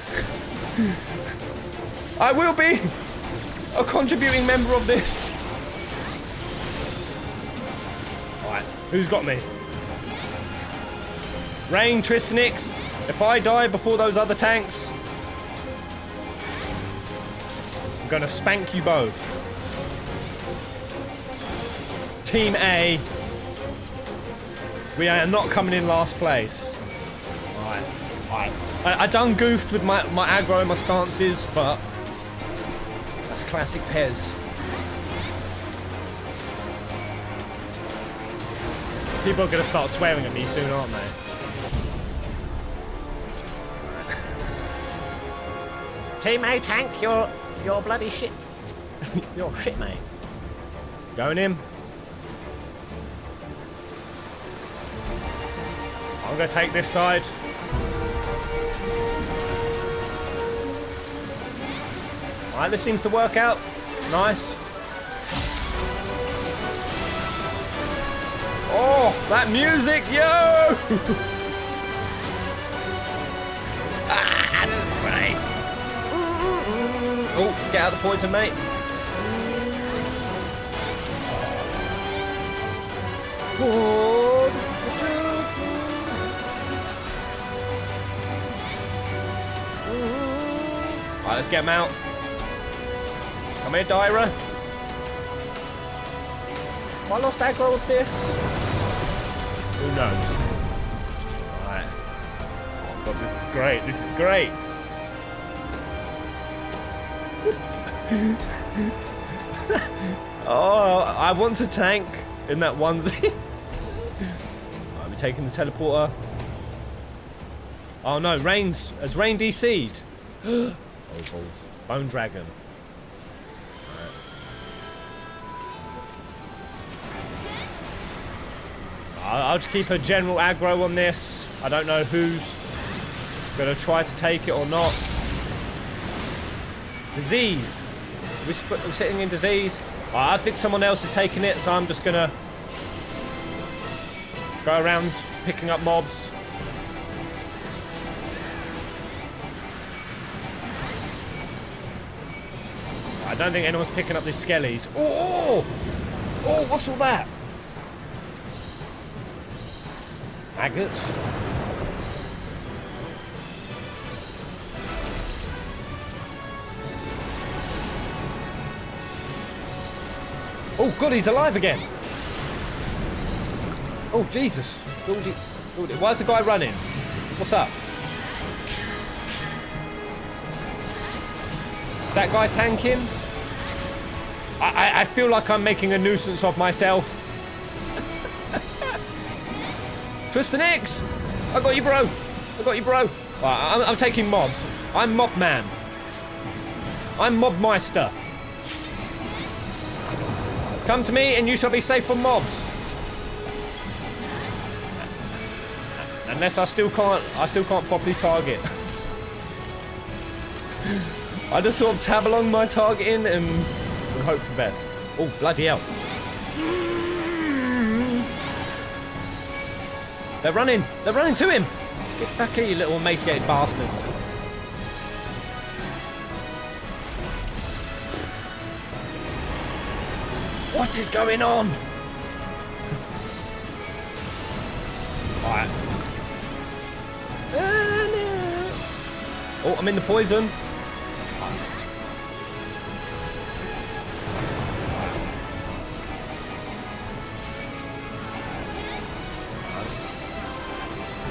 I will be a contributing member of this. Who's got me? Rain, Tristanix, if I die before those other tanks, I'm gonna spank you both. Team A, we are not coming in last place. Alright. I done goofed with my aggro and my stances, but that's classic Pez. People are going to start swearing at me soon, aren't they? Team A tank, you're bloody shit. You're shit, mate. Going in. I'm going to take this side. Alright, this seems to work out. Nice. Oh, that music, yo! Right. Oh, get out of the poison, mate. Alright, let's get him out. Come here, Dyra. Have I lost aggro with this? Who knows? Alright. Oh god, this is great. This is great. Oh, I want to tank in that onesie. I'll be taking the teleporter. Oh no, has Rain DC'd? Oh balls. Bone Dragon. I'll just keep a general aggro on this. I don't know who's going to try to take it or not. Disease. We're sitting in disease. I think someone else is taking it, so I'm just gonna go around picking up mobs. I don't think anyone's picking up these skellies. Oh! Oh, what's all that? Maggots? Oh god, he's alive again! Oh Jesus! Why is the guy running? What's up? Is that guy tanking? I feel like I'm making a nuisance of myself. Twist the Nix! I got you, bro! I got you, bro! Right, I'm taking mobs. I'm mob man. I'm mob meister. Come to me and you shall be safe from mobs. Unless I still can't properly target. I just sort of tab along my targeting and hope for the best. Oh, bloody hell. They're running to him. Get back here, you little emaciated bastards. What is going on? Alright. Oh, I'm in the poison.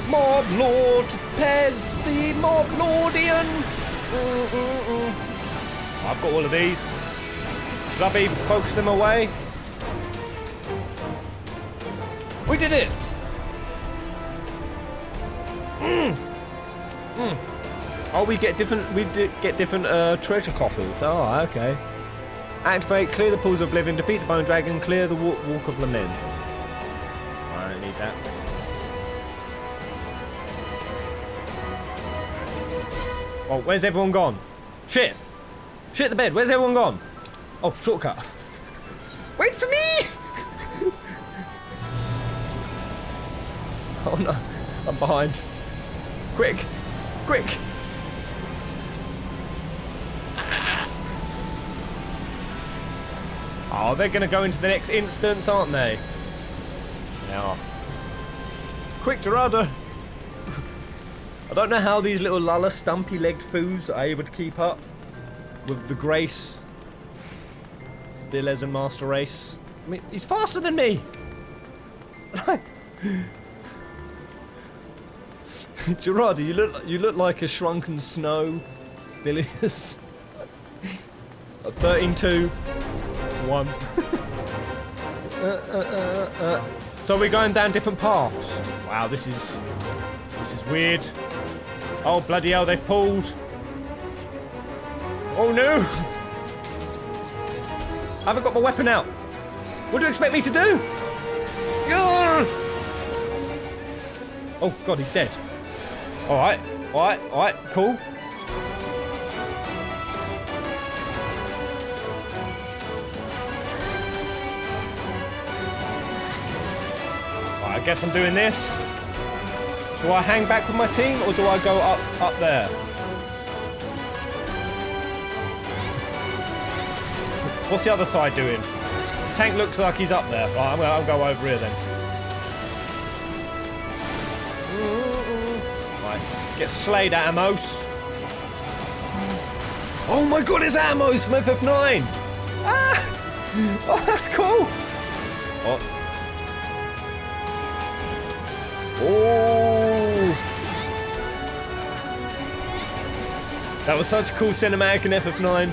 Mob Lord Pez, the Mob Lordian. I've got all of these. Should I be focusing them away? We did it! Oh, we get different treasure coffers. Oh, okay. Activate, clear the pools of oblivion, defeat the bone dragon, clear the walk of lament. I don't need that. Oh, where's everyone gone? Shit! Shit the bed, where's everyone gone? Oh, shortcut. Wait for me! Oh no, I'm behind. Quick! Quick! Oh, they're gonna go into the next instance, aren't they? They are. Quick, Gerardo! I don't know how these little lulla stumpy-legged foos are able to keep up with the grace of the Elezen Master Race. I mean, he's faster than me! Gerardo, you look like a shrunken snow, Villiers. 13-2. 1. So we're going down different paths. Wow, this is weird. Oh bloody hell, they've pulled. Oh no! I haven't got my weapon out. What do you expect me to do? Oh god, he's dead. Alright, cool. I guess I'm doing this. Do I hang back with my team or do I go up there? What's the other side doing? The tank looks like he's up there. Right, I'll go over here then. Right, get slayed, Atmos. Oh my god, it's Atmos from FF9! Ah! Oh, that's cool! Oh. Oh! That was such a cool cinematic in FF9.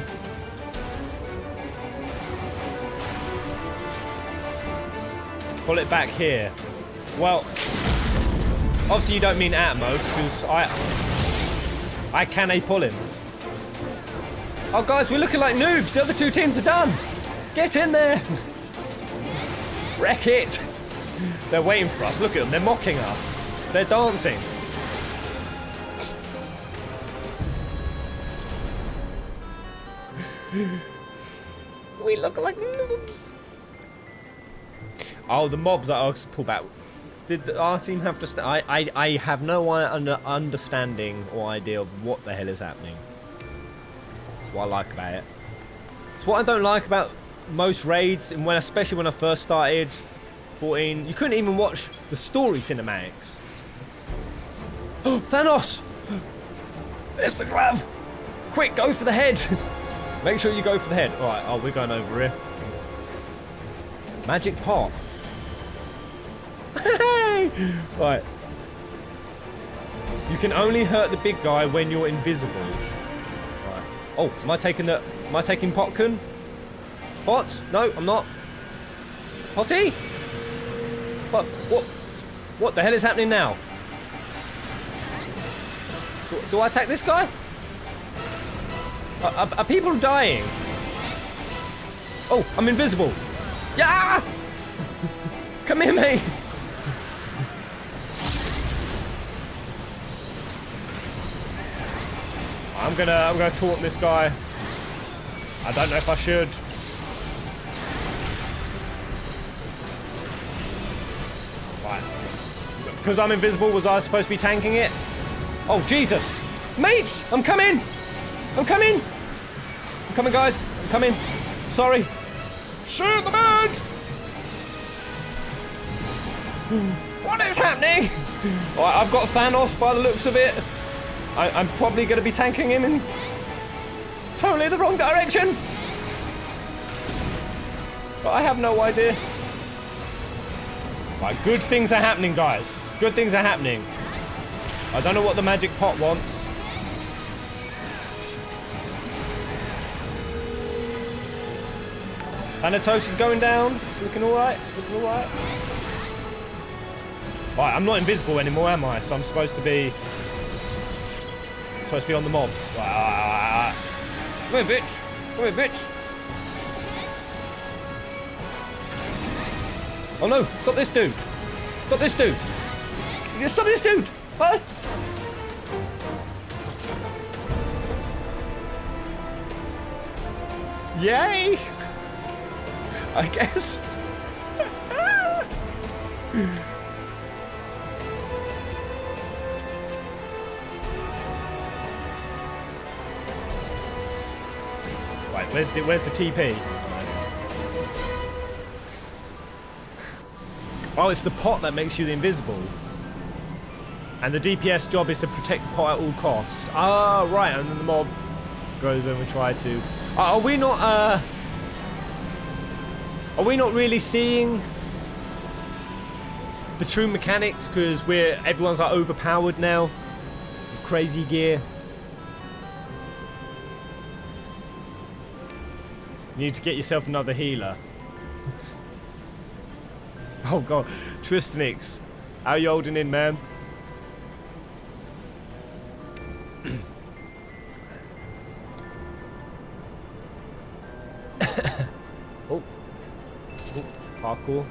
Pull it back here. Well, obviously you don't mean Atmos, because I can pull him. Oh guys, we're looking like noobs. The other two teams are done. Get in there. Wreck it. They're waiting for us. Look at them. They're mocking us. They're dancing. we look like noobs. Oh, the mobs that I pull back. Did our team have to... I have no understanding or idea of what the hell is happening. That's what I like about it. It's what I don't like about most raids, and especially when I first started 14. You couldn't even watch the story cinematics. Oh, Thanos! There's the glove! Quick, go for the head! Make sure you go for the head. Alright, oh, we're going over here. Magic pot. Right. You can only hurt the big guy when you're invisible. Right. Oh, am I taking Potkin? Pot? No, I'm not. Potty? What the hell is happening now? Do I attack this guy? Are people dying? Oh, I'm invisible. Yeah! Come here, mate. I'm gonna taunt this guy. I don't know if I should. Right. Because I'm invisible, was I supposed to be tanking it? Oh, Jesus! Mates! I'm coming! I'm coming! I'm coming, guys. I'm coming. Sorry. Shoot the bird! What is happening? Alright, I've got Thanos by the looks of it. I'm probably going to be tanking him in totally the wrong direction. But I have no idea. Right, good things are happening, guys. Good things are happening. I don't know what the magic pot wants. Thanatos is going down. It's looking alright. It's looking alright. Right, I'm not invisible anymore, am I? So I'm supposed to be on the mobs. Come here, bitch. Come here, bitch. Oh no, stop this dude. Stop this dude. Stop this dude. What? Yay. I guess. Right, where's the TP? Oh, it's the pot that makes you invisible. And the DPS job is to protect the pot at all costs. Ah, right, and then the mob goes over and tries to... Are we not really seeing the true mechanics? Because everyone's like overpowered now with crazy gear. You need to get yourself another healer. Oh god, Tristanix, how you holding in, man? Oh, parkour.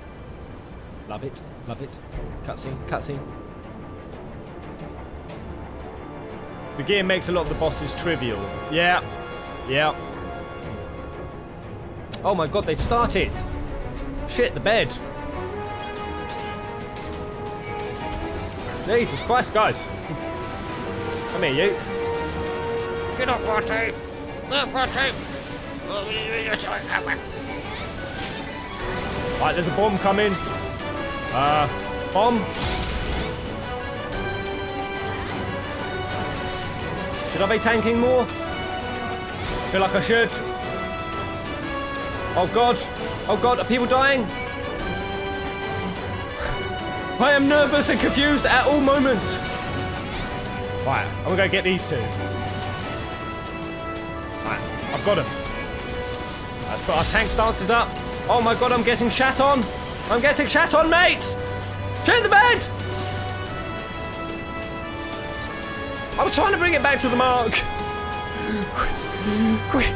Love it, love it. Cutscene, cutscene. The gear makes a lot of the bosses trivial. Yeah, yeah. Oh my god, they've started. Shit, the bed. Jesus Christ, guys. Come here, you. Get off, Party! Get off, Party! Right, there's a bomb coming. Bomb. Should I be tanking more? I feel like I should. Oh god, are people dying? I am nervous and confused at all moments. Right, I'm gonna go get these two. Right, I've got them. Let's put our tank stances up. Oh my god, I'm getting shat on. I'm getting shat on, mates. Change the bed. I was trying to bring it back to the mark. Quick,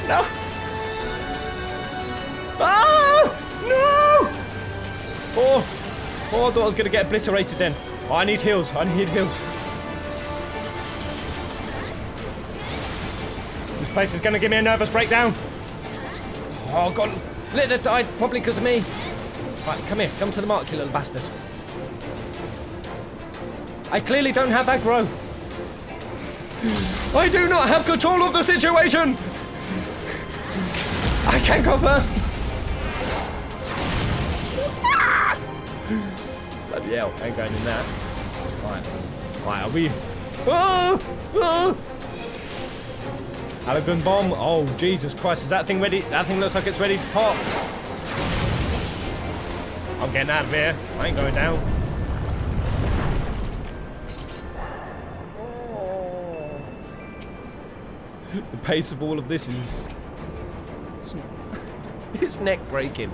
no. Oh, no. Oh, I thought I was going to get obliterated then. Oh, I need heals. I need heals. This place is going to give me a nervous breakdown. Oh, God. Litter died probably because of me. Right, come here. Come to the mark, you little bastard. I clearly don't have aggro. I do not have control of the situation. I can confirm. Bloody hell, ain't going in that. Right. Right, are we... Oh! Oh! Halligan bomb. Oh, Jesus Christ. Is that thing ready? That thing looks like it's ready to pop. I'm getting out of here. I ain't going down. The pace of all of this is... It's neck breaking.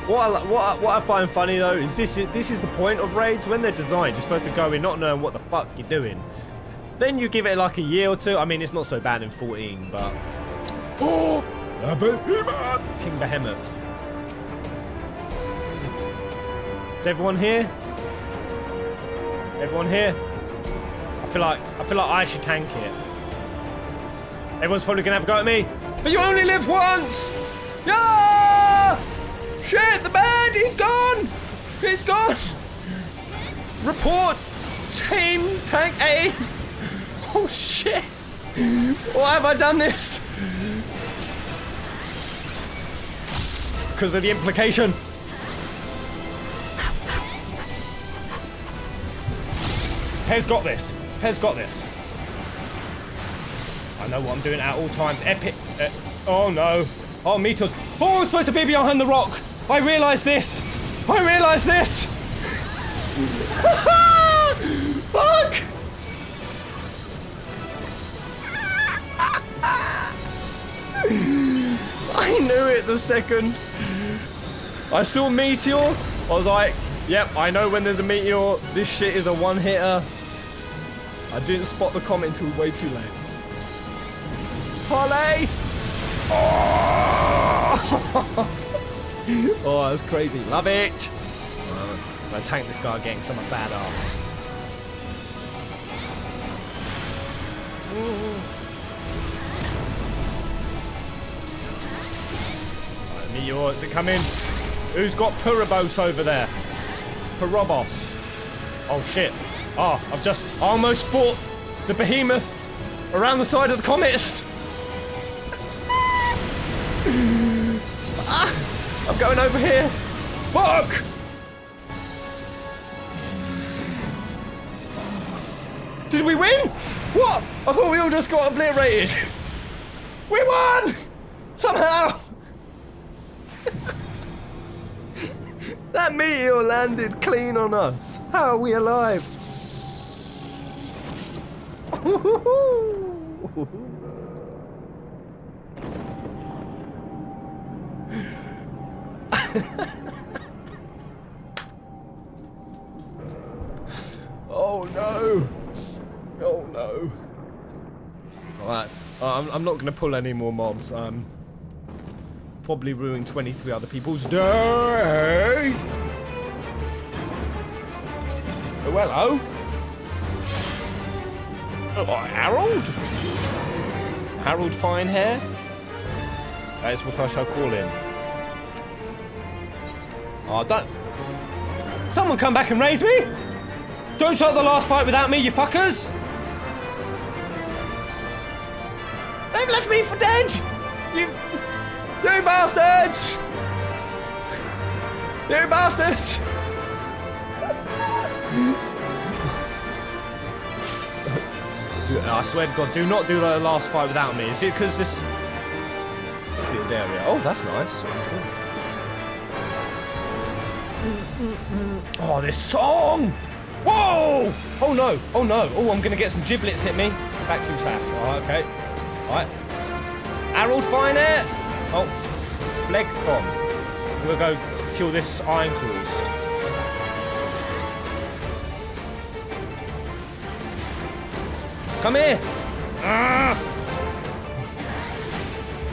What I find funny though is this is the point of raids. When they're designed, you're supposed to go in not knowing what the fuck you're doing. Then you give it like a year or two. I mean, it's not so bad in 14, but oh, King Behemoth. Is everyone here? Everyone here? I feel like I should tank it. Everyone's probably gonna have a go at me, but you only live once. Yeah! Shit, the band, he's gone! He's gone! Report! Team Tank A! Oh shit! Why have I done this? Because of the implication. Pez got this. Pez got this. I know what I'm doing at all times. Epic. Oh no. Oh, Meteors. Oh, I'm supposed to be behind the rock. I realise this! I realise this! Fuck! I knew it the second I saw Meteor. I was like, yep, I know when there's a Meteor. This shit is a one-hitter. I didn't spot the comment until way too late. Holly! Oh! Oh, that's crazy. Love it. I'm gonna tank this guy again because I'm a badass. Right, Meteor, is it coming? Who's got Purobos over there? Purobos. Oh shit. Oh, I've just almost brought the behemoth around the side of the comets. I'm going over here. Fuck! Did we win? What? I thought we all just got obliterated. We won! Somehow! That meteor landed clean on us. How are we alive? Oh no! Oh no! Alright, I'm not gonna pull any more mobs. Probably ruining 23 other people's day! Oh, hello! Oh, Harold? Harold Finehair? That is what I shall call him. Oh, don't... Someone come back and raise me! Don't start the last fight without me, you fuckers! They've left me for dead! You bastards! You bastards! I swear to God, do not do the last fight without me. Is it because this... sealed area? Oh, that's nice. Oh, this song! Whoa! Oh no! Oh no! Oh, I'm gonna get some giblets hit me. Vacuum slash. Oh, okay. Alright. Harold Finehair! Oh, Fleg bomb. We'll go kill this Iron Claws. Come here! Ah!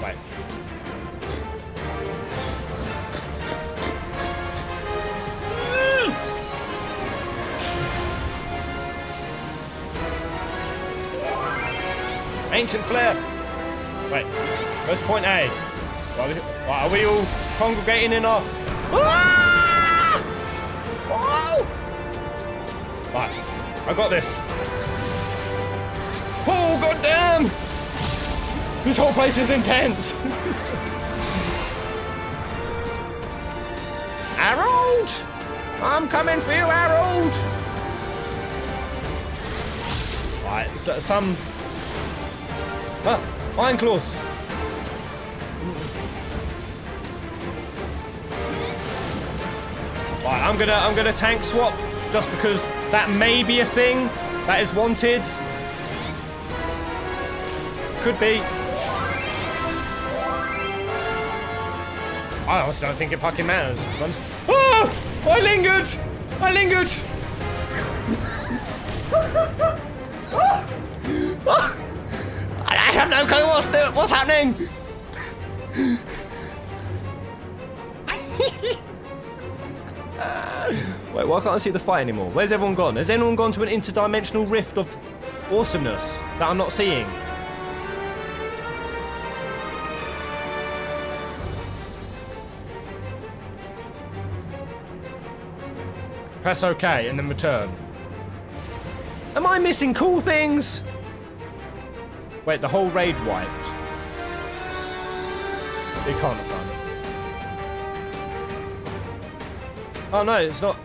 Wait. Ancient flare. Wait, where's point A? Are we all congregating in our... Ah! Oh! Right, I got this. Oh, goddamn! This whole place is intense. Harold! I'm coming for you, Harold! Right, so, some... Ah, iron claws. Right, I'm gonna tank swap just because that may be a thing that is wanted. Could be. I honestly don't think it fucking matters. Oh! I lingered! I lingered! I have no clue what's happening! Wait, why can't I see the fight anymore? Where's everyone gone? Has anyone gone to an interdimensional rift of awesomeness that I'm not seeing? Press OK and then return. Am I missing cool things? Wait, the whole raid wiped. It can't have done it. Oh no, it's not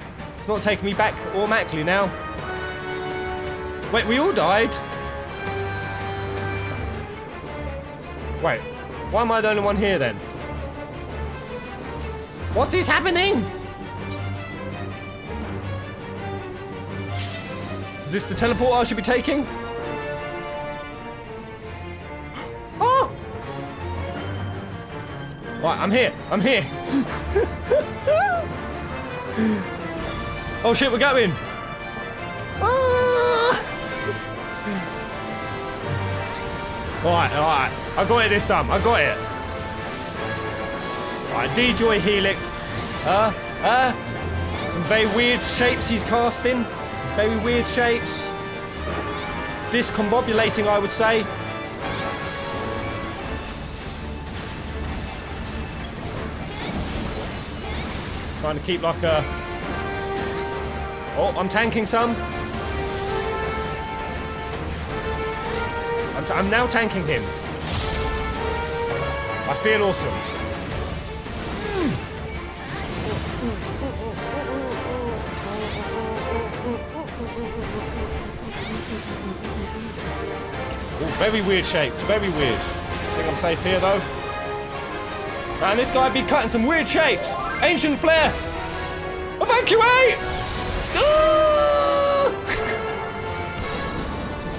taking me back automatically now. Wait, we all died? Wait, why am I the only one here then? What is happening? Is this the teleport I should be taking? Oh! Right, I'm here. I'm here. Oh shit, we're going. Ah! Alright. I got it this time. I got it. Alright, D-Joy Helix. Some very weird shapes he's casting. Very weird shapes. Discombobulating, I would say. Trying to keep like a... Oh, I'm tanking some. I'm now tanking him. I feel awesome. Ooh, very weird shapes, very weird. I think I'm safe here though. Man, this guy be cutting some weird shapes. Ancient flare! Evacuate! Ah!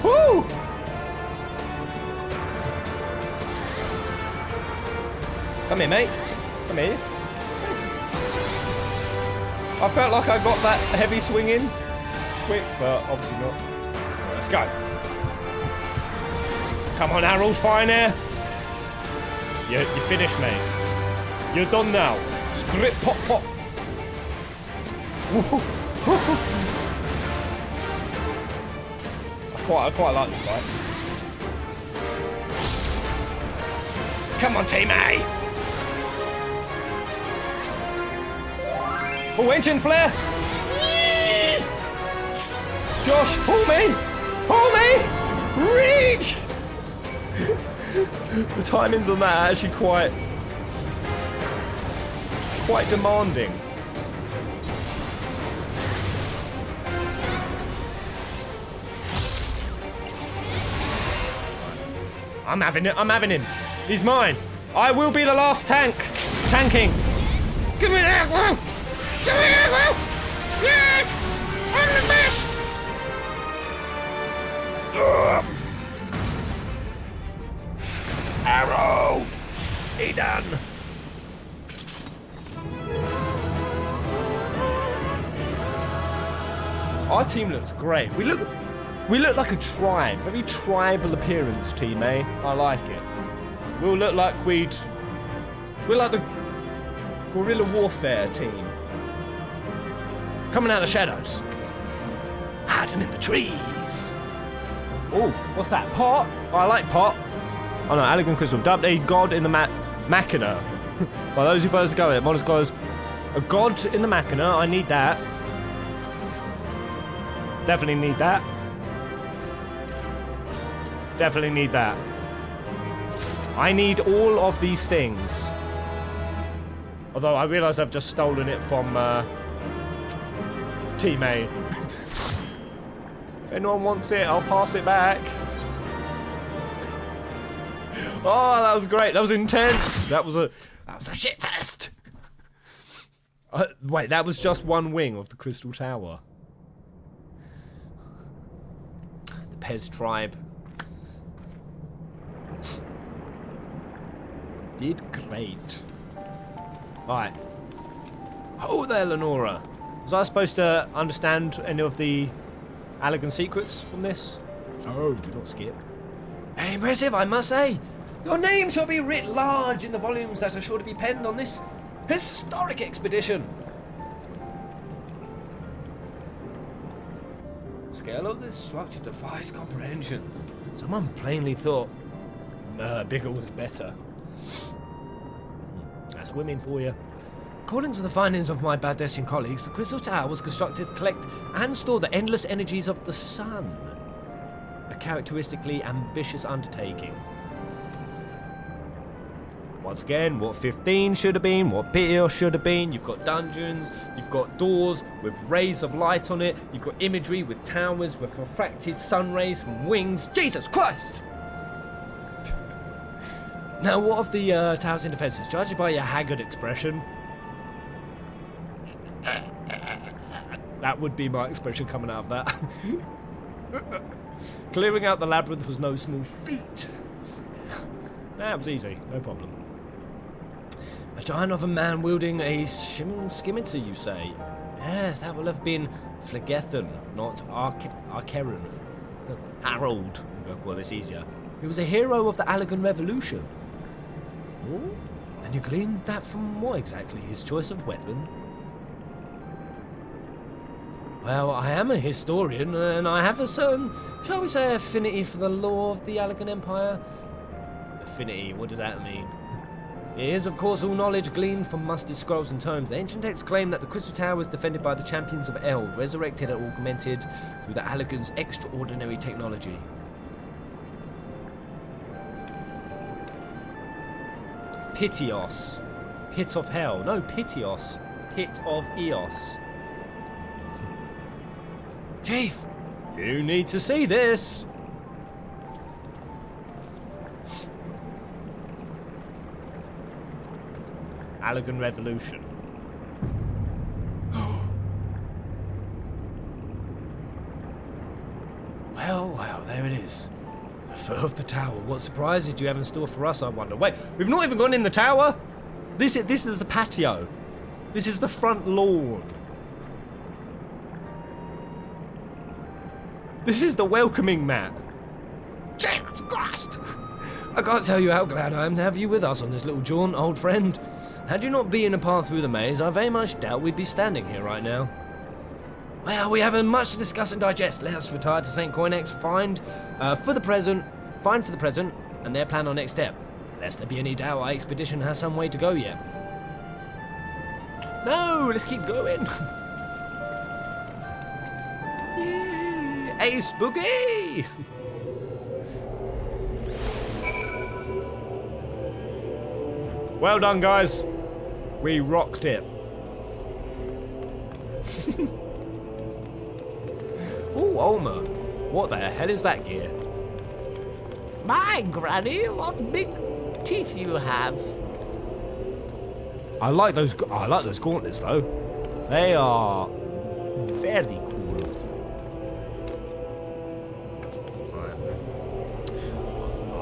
Woo! Come here, mate. Come here. I felt like I got that heavy swing in quick, but obviously not. Right, let's go. Come on, Harold, fire in there. You finished, mate. You're done now. Script pop pop. I quite like this fight. Come on, team A. Oh, engine flare. Josh, pull me. Pull me. Reach. The timings on that are actually quite demanding. I'm having him. He's mine. I will be the last tank. Tanking. Give me that one! Give me that one! Yeah! I'm the best! Harold! He done. Our team looks great. We look like a tribe. Very tribal appearance, team A. I like it. We'll look like we're like the guerrilla warfare team. Coming out of the shadows. Hiding in the trees. Oh, what's that? Pot? Oh, I like pot. Oh no, elegant crystal. Dubbed a god in the machina. By those who first go it, modest gods. A god in the machina. I need that. Definitely need that. Definitely need that. I need all of these things. Although I realise I've just stolen it from teammate. If anyone wants it, I'll pass it back. Oh, that was great. That was intense. That was a shitfest. Wait, that was just one wing of the Crystal Tower. The Pez tribe did great. Alright. Oh there, Lenora. Was I supposed to understand any of the elegant secrets from this? Oh, do not skip. Impressive, I must say. Your name shall be writ large in the volumes that are sure to be penned on this historic expedition. The scale of this structure defies comprehension. Someone plainly thought bigger was better. That's women for you. According to the findings of my Bardessian colleagues, the Crystal Tower was constructed to collect and store the endless energies of the sun. A characteristically ambitious undertaking. Once again, what 15 should have been, what Piteos should have been. You've got dungeons, you've got doors with rays of light on it, you've got imagery with towers with refracted sun rays from wings. Jesus Christ! Now, what of the towers and defences? Judging by your haggard expression, that would be my expression coming out of that. Clearing out the labyrinth was no small feat. That was easy, no problem. A giant of a man wielding a shimmering scimitar, you say? Yes, that will have been Phlegethon, not Archeron. Harold, I'm going to call this easier. He was a hero of the Allegan Revolution. Oh? And you gleaned that from what exactly? His choice of weapon? Well, I am a historian, and I have a certain, shall we say, affinity for the law of the Allegan Empire. Affinity, what does that mean? It is, of course, all knowledge gleaned from musty scrolls and tomes. The ancient texts claim that the Crystal Tower was defended by the champions of Eld, resurrected and augmented through the Allegan's extraordinary technology. Piteos. Pit of hell. No, Piteos. Pit of Eos. Chief, you need to see this. Allegan Revolution. Well, there it is. The foot of the tower. What surprises do you have in store for us, I wonder? Wait, we've not even gone in the tower? This is the patio. This is the front lawn. This is the welcoming mat. Jesus Christ! I can't tell you how glad I am to have you with us on this little jaunt, old friend. Had you not been a path through the maze, I very much doubt we'd be standing here right now. Well, we haven't much to discuss and digest. Let us retire to St. Coinex, find for the present, and their plan on next step. Lest there be any doubt our expedition has some way to go yet. No, let's keep going. Hey, spooky! Well done, guys. We rocked it. Ooh, Olma. What the hell is that gear? My granny, what big teeth you have. I like those gauntlets though. They are very cool.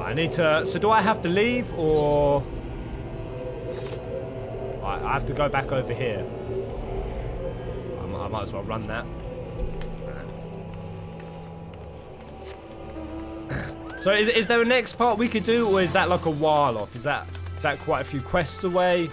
I need to. So do I have to leave or? I have to go back over here. I might as well run that. So is there a next part we could do, or is that like a while off? Is that quite a few quests away?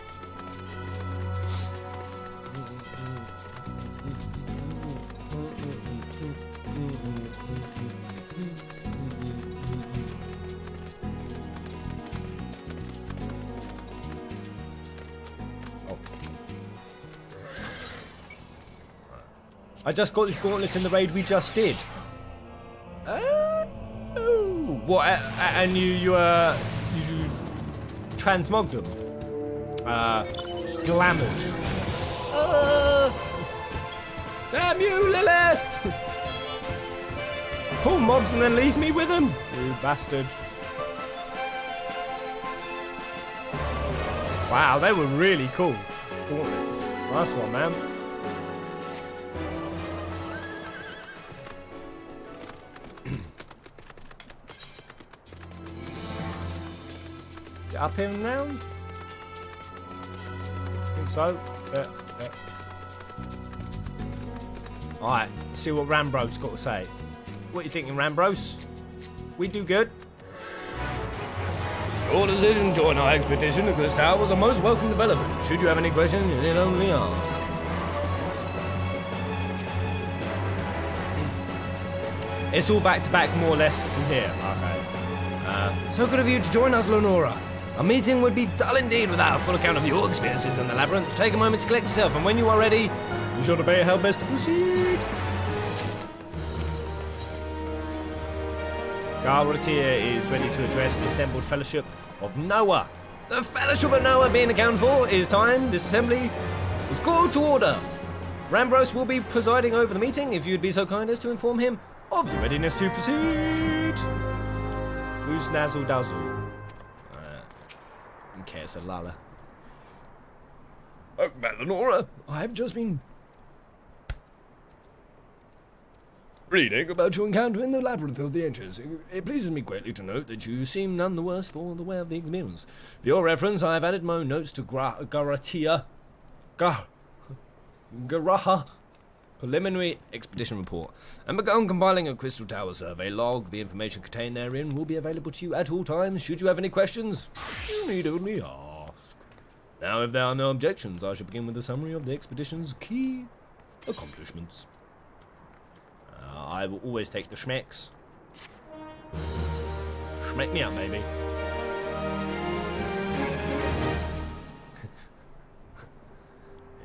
I just got these gauntlets in the raid we just did. Oh, what? And you transmogged them? Glamoured. Damn you, Lilith! Pull mobs and then leave me with them, you bastard. Wow, they were really cool. Gauntlets. Nice one, man. Is it up here and round? I think so. Yeah. Alright, see what Rambro's got to say. What are you thinking, Rambros? We do good. Your decision to join our expedition to this tower was a most welcome development. Should you have any questions, you need only ask. It's all back to back, more or less, from here. Okay. So good of you to join us, Lenora. Our meeting would be dull indeed without a full account of your experiences in the labyrinth. Take a moment to collect yourself, and when you are ready, be sure to debate how best to proceed. Garatia is ready to address the assembled Fellowship of Noah. The Fellowship of Noah being accounted for, it is time. This assembly is called to order. Rambros will be presiding over the meeting, if you'd be so kind as to inform him of your readiness to proceed. Who's Nazzle Dazzle? Okay, it's a Lala. Oh, Lenora, I've just been reading about your encounter in the Labyrinth of the Ancients. It pleases me greatly to note that you seem none the worse for the wear of the experience. For your reference, I have added my own notes to Garaha Preliminary Expedition Report, and begun compiling a Crystal Tower survey log. The information contained therein will be available to you at all times. Should you have any questions, you need only ask. Now, if there are no objections, I shall begin with a summary of the expedition's key accomplishments. I will always take the schmecks. Schmeck me up, baby.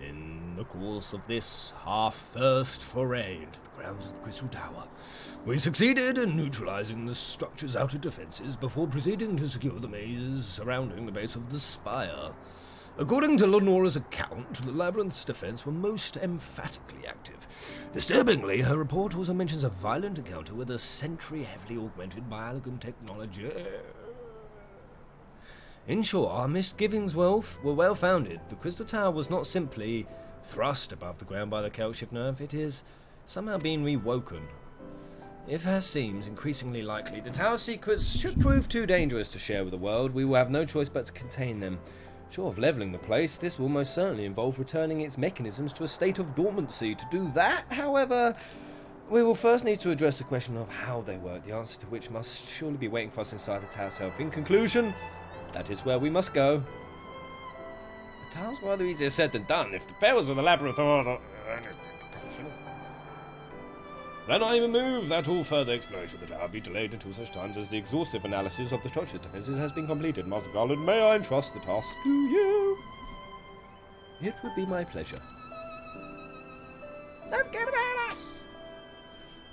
In the course of this half-first foray into the grounds of the Crystal Tower, we succeeded in neutralizing the structure's outer defenses before proceeding to secure the mazes surrounding the base of the spire. According to Lenora's account, the Labyrinth's defense were most emphatically active. Disturbingly, her report also mentions a violent encounter with a sentry heavily augmented by elegant technology. In short, our misgivings were well-founded. The Crystal Tower was not simply thrust above the ground by the Kelshif nerve, it is somehow being rewoken. If, as seems increasingly likely, the tower's secrets should prove too dangerous to share with the world, we will have no choice but to contain them. Short of levelling the place, this will most certainly involve returning its mechanisms to a state of dormancy. To do that, however, we will first need to address the question of how they work, the answer to which must surely be waiting for us inside the tower itself. In conclusion, that is where we must go. The tower's rather easier said than done. If the perils of the labyrinth are... Then I move that all further exploration of the tower be delayed until such times as the exhaustive analysis of the structure's defences has been completed. Master Garland, may I entrust the task to you? It would be my pleasure. Don't forget about us!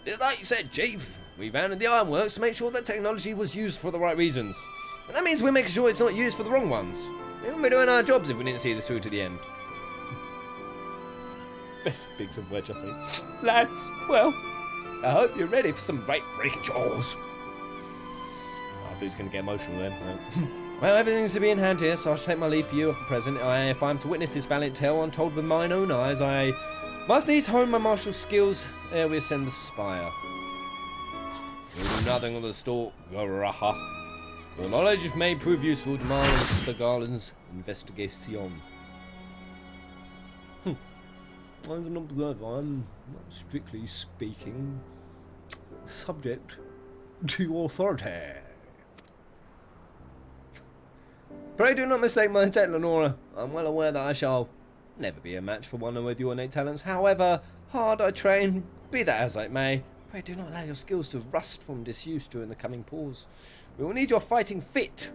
It's like you said, Chief. We've added the ironworks to make sure that technology was used for the right reasons. And that means we're making sure it's not used for the wrong ones. We wouldn't be doing our jobs if we didn't see this through to the end. Best Biggs and Wedge, I think. Lads, well, I hope you're ready for some breaking jaws. I thought he was going to get emotional then. Well, everything's to be in hand here, so I shall take my leave for you of the present. If I'm to witness this valiant tale untold with mine own eyes, I must needs hone my martial skills ere we ascend the spire. We'll do nothing of the stalk, Garaha. Your knowledge may prove useful to Mr. Garland's investigation. As an observer, I'm not strictly speaking subject to your authority. Pray do not mistake my intent, Lenora. I'm well aware that I shall never be a match for one with your innate talents. However hard I train, be that as it may, pray do not allow your skills to rust from disuse during the coming pause. We will need your fighting fit.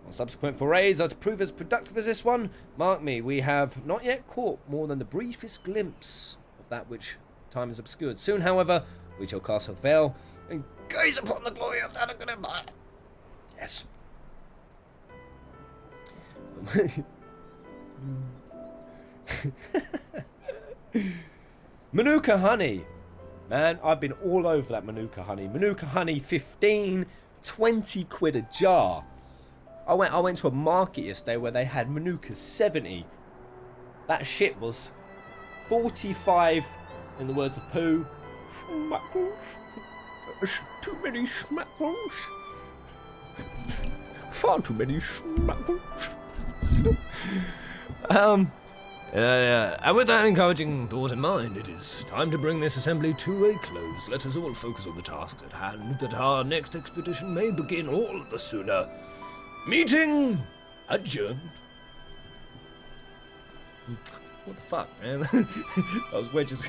On subsequent forays are to prove as productive as this one. Mark me, we have not yet caught more than the briefest glimpse of that which time is obscured. Soon, however, we shall cast a veil and gaze upon the glory of that good empire. Yes. Manuka honey. Man, I've been all over that Manuka honey. Manuka honey, 15, 20 quid a jar. I went to a market yesterday where they had Manuka 70. That shit was 45, in the words of Pooh. Schmackles. Too many schmackles. Far too many schmackles. And with that encouraging thought in mind, it is time to bring this assembly to a close. Let us all focus on the tasks at hand, that our next expedition may begin all the sooner. Meeting adjourned. What the fuck, man? That was wedges.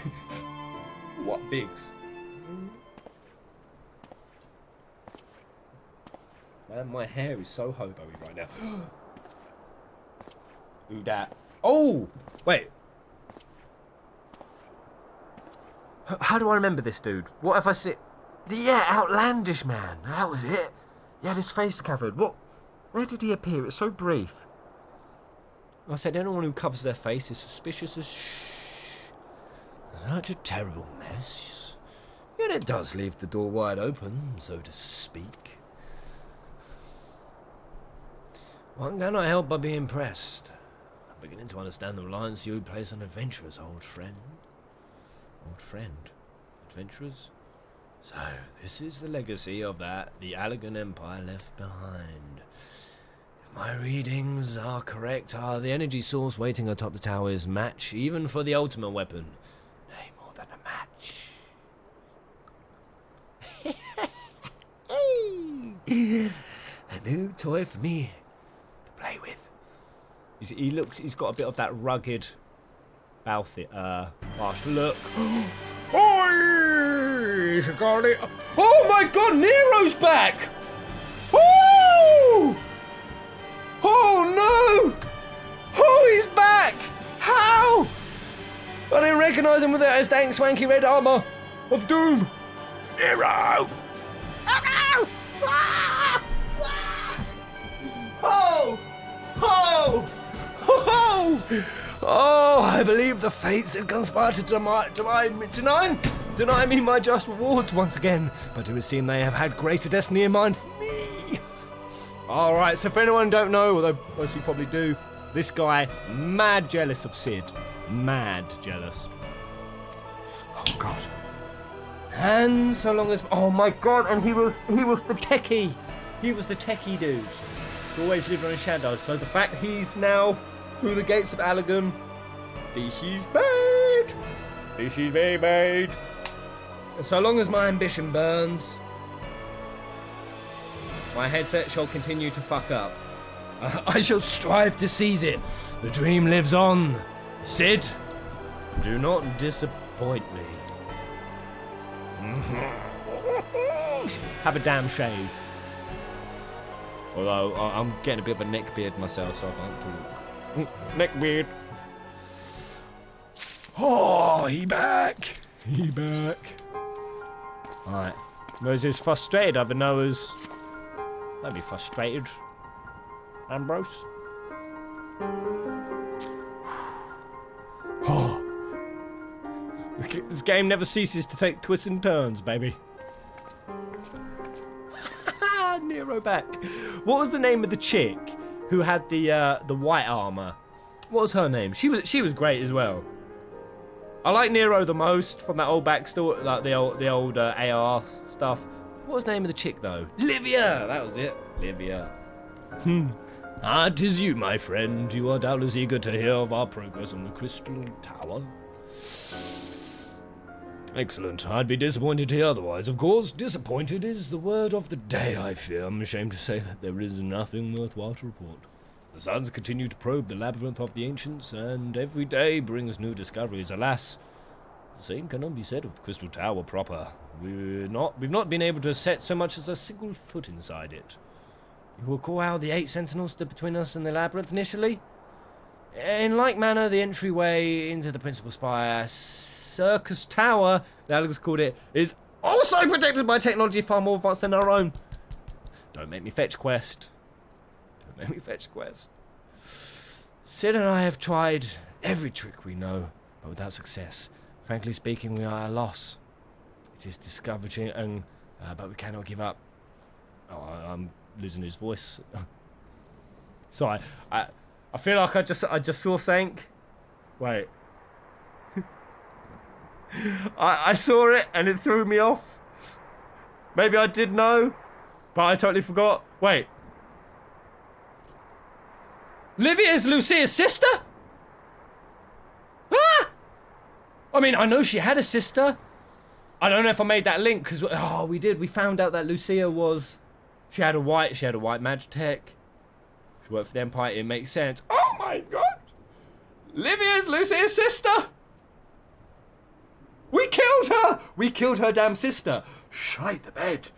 What bigs? Man, my hair is so hobo-y right now. Who dat? Oh! Wait. How do I remember this dude? What have I seen? Yeah, Outlandish Man. That was it. He had his face covered. What? Where did he appear? It's so brief. I said anyone who covers their face is suspicious as such a terrible mess. Yet it does leave the door wide open, so to speak. One cannot help but be impressed. I'm beginning to understand the reliance you place on adventurers, old friend. Old friend? Adventurers? So, this is the legacy of the Allegan Empire left behind. If my readings are correct, the energy source waiting atop the tower is match, even for the ultimate weapon. Nay, more than a match. A new toy for me to play with. He's got a bit of that rugged harsh look. Oi! Oh my god, Nero's back! Oh! Oh no! Oh, he's back! How? I didn't recognise him without his dank swanky red armour of doom. Nero! Oh no! Oh! Oh! Oh! Oh, I believe the fates have conspired to deny me my just rewards once again, but it would seem they have had greater destiny in mind for me. Alright, so for anyone who don't know, although most of you probably do, this guy, mad jealous of Sid. Mad jealous. Oh god. And so long as, oh my god, and he was the techie. He was the techie dude who always lived on his shadow. So the fact he's now through the gates of Allegan, this is bad. This is very bad. And so long as my ambition burns, my headset shall continue to fuck up. I shall strive to seize it. The dream lives on. Sid, do not disappoint me. Have a damn shave. Although I'm getting a bit of a neck beard myself, so I can't talk. Neck beard. Oh, he back. He back. Alright. Moses frustrated over Noah's. Don't be frustrated, Ambrose. Oh. This game never ceases to take twists and turns, baby. Nero back. What was the name of the chick who had the white armor? What was her name? She was great as well. I like Nero the most from that old backstory, like the old AR stuff. What was the name of the chick though? Livia. That was it. Livia. Ah, 'tis you, my friend. You are doubtless eager to hear of our progress on the Crystal Tower. Excellent. I'd be disappointed to hear otherwise. Of course, disappointed is the word of the day, I fear. I'm ashamed to say that there is nothing worthwhile to report. The Suns continue to probe the labyrinth of the ancients, and every day brings new discoveries. Alas, the same cannot be said of the Crystal Tower proper. We've not been able to set so much as a single foot inside it. You recall how the 8 sentinels stood between us and the labyrinth initially? In like manner, the entryway into the principal spire, Circus Tower, the Alex called it, is also protected by technology far more advanced than our own. Don't make me fetch quest. Don't make me fetch quest. Sid and I have tried every trick we know, but without success. Frankly speaking, we are at a loss. It is discouraging, but we cannot give up. Oh, I'm losing his voice. Sorry, I feel like I just saw something. Wait. I saw it and it threw me off. Maybe I did know, but I totally forgot. Wait. Livia is Lucia's sister? Ah! I mean, I know she had a sister. I don't know if I made that link because we did. We found out that Lucia was. She had a white magitech. She worked for the Empire. It makes sense. Oh my god! Livia's Lucia's sister. We killed her. We killed her damn sister. Shite the bed.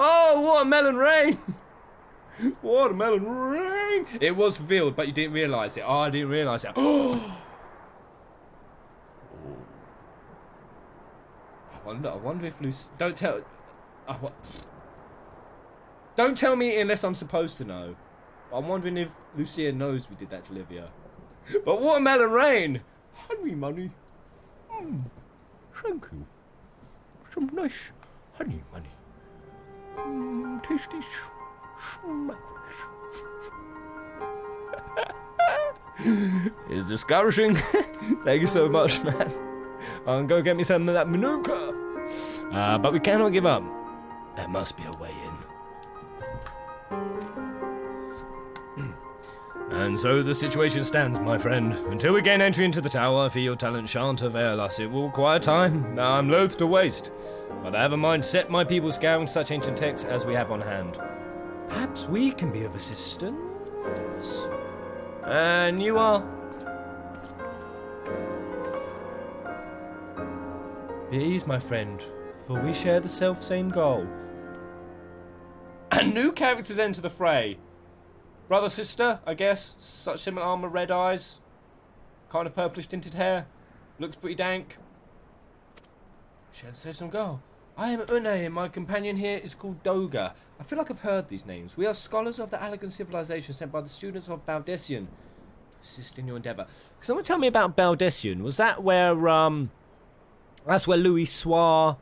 Oh, watermelon rain! Watermelon rain! It was revealed, but you didn't realise it. Oh, I didn't realise it. Oh! I wonder if Lucy... Don't tell... Don't tell me unless I'm supposed to know. I'm wondering if Lucia knows we did that to Livia. But watermelon rain! Honey money. Thank you. Some nice honey money. Tasty smackers. It's discouraging. Thank you so much, man. I'm gonna go get me some of that manuka. But we cannot give up. There must be a way in. And so the situation stands, my friend. Until we gain entry into the tower, I fear your talent shan't avail us. It will require time. Now I'm loath to waste. But I have a mind to set my people scouring such ancient texts as we have on hand. Perhaps we can be of assistance. And you are? Be at ease, my friend, for we share the self-same goal. And new characters enter the fray. Brother, sister, I guess. Such similar armor, red eyes. Kind of purplish tinted hair. Looks pretty dank. Share the same goal. I am Une, and my companion here is called Doga. I feel like I've heard these names. We are scholars of the Allegan civilization sent by the students of Baldessian to assist in your endeavour. Can someone tell me about Baldessian? Was that where, that's where Louis Soir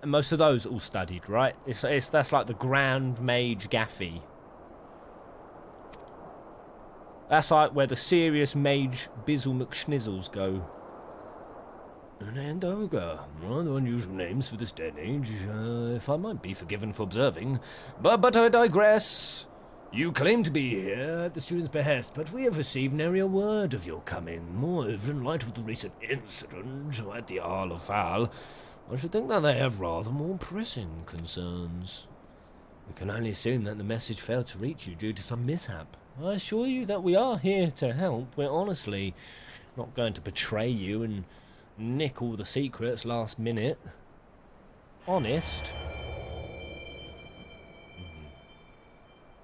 and most of those all studied, right? That's like the Grand Mage Gaffy. That's like where the serious mage Bizzle McSchnizzles go. And Doga, rather unusual names for this day and age, if I might be forgiven for observing. But I digress. You claim to be here at the student's behest, but we have received nary a word of your coming. Moreover, in light of the recent incident at the Isle of Fowl, I should think that they have rather more pressing concerns. We can only assume that the message failed to reach you due to some mishap. I assure you that we are here to help. We're honestly not going to betray you and nick all the secrets last minute. Honest.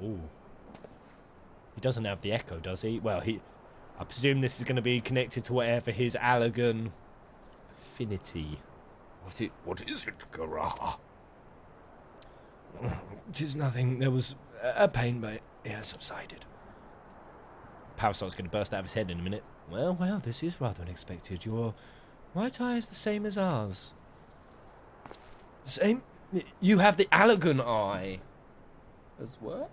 Ooh. He doesn't have the echo, does he? Well, I presume this is going to be connected to whatever his Allegan affinity. What is it, Garah? It is nothing. There was a pain, but it has subsided. Parasite's going to burst out of his head in a minute. Well, this is rather unexpected. Your right eye is the same as ours. Same? You have the Allegan eye. As what?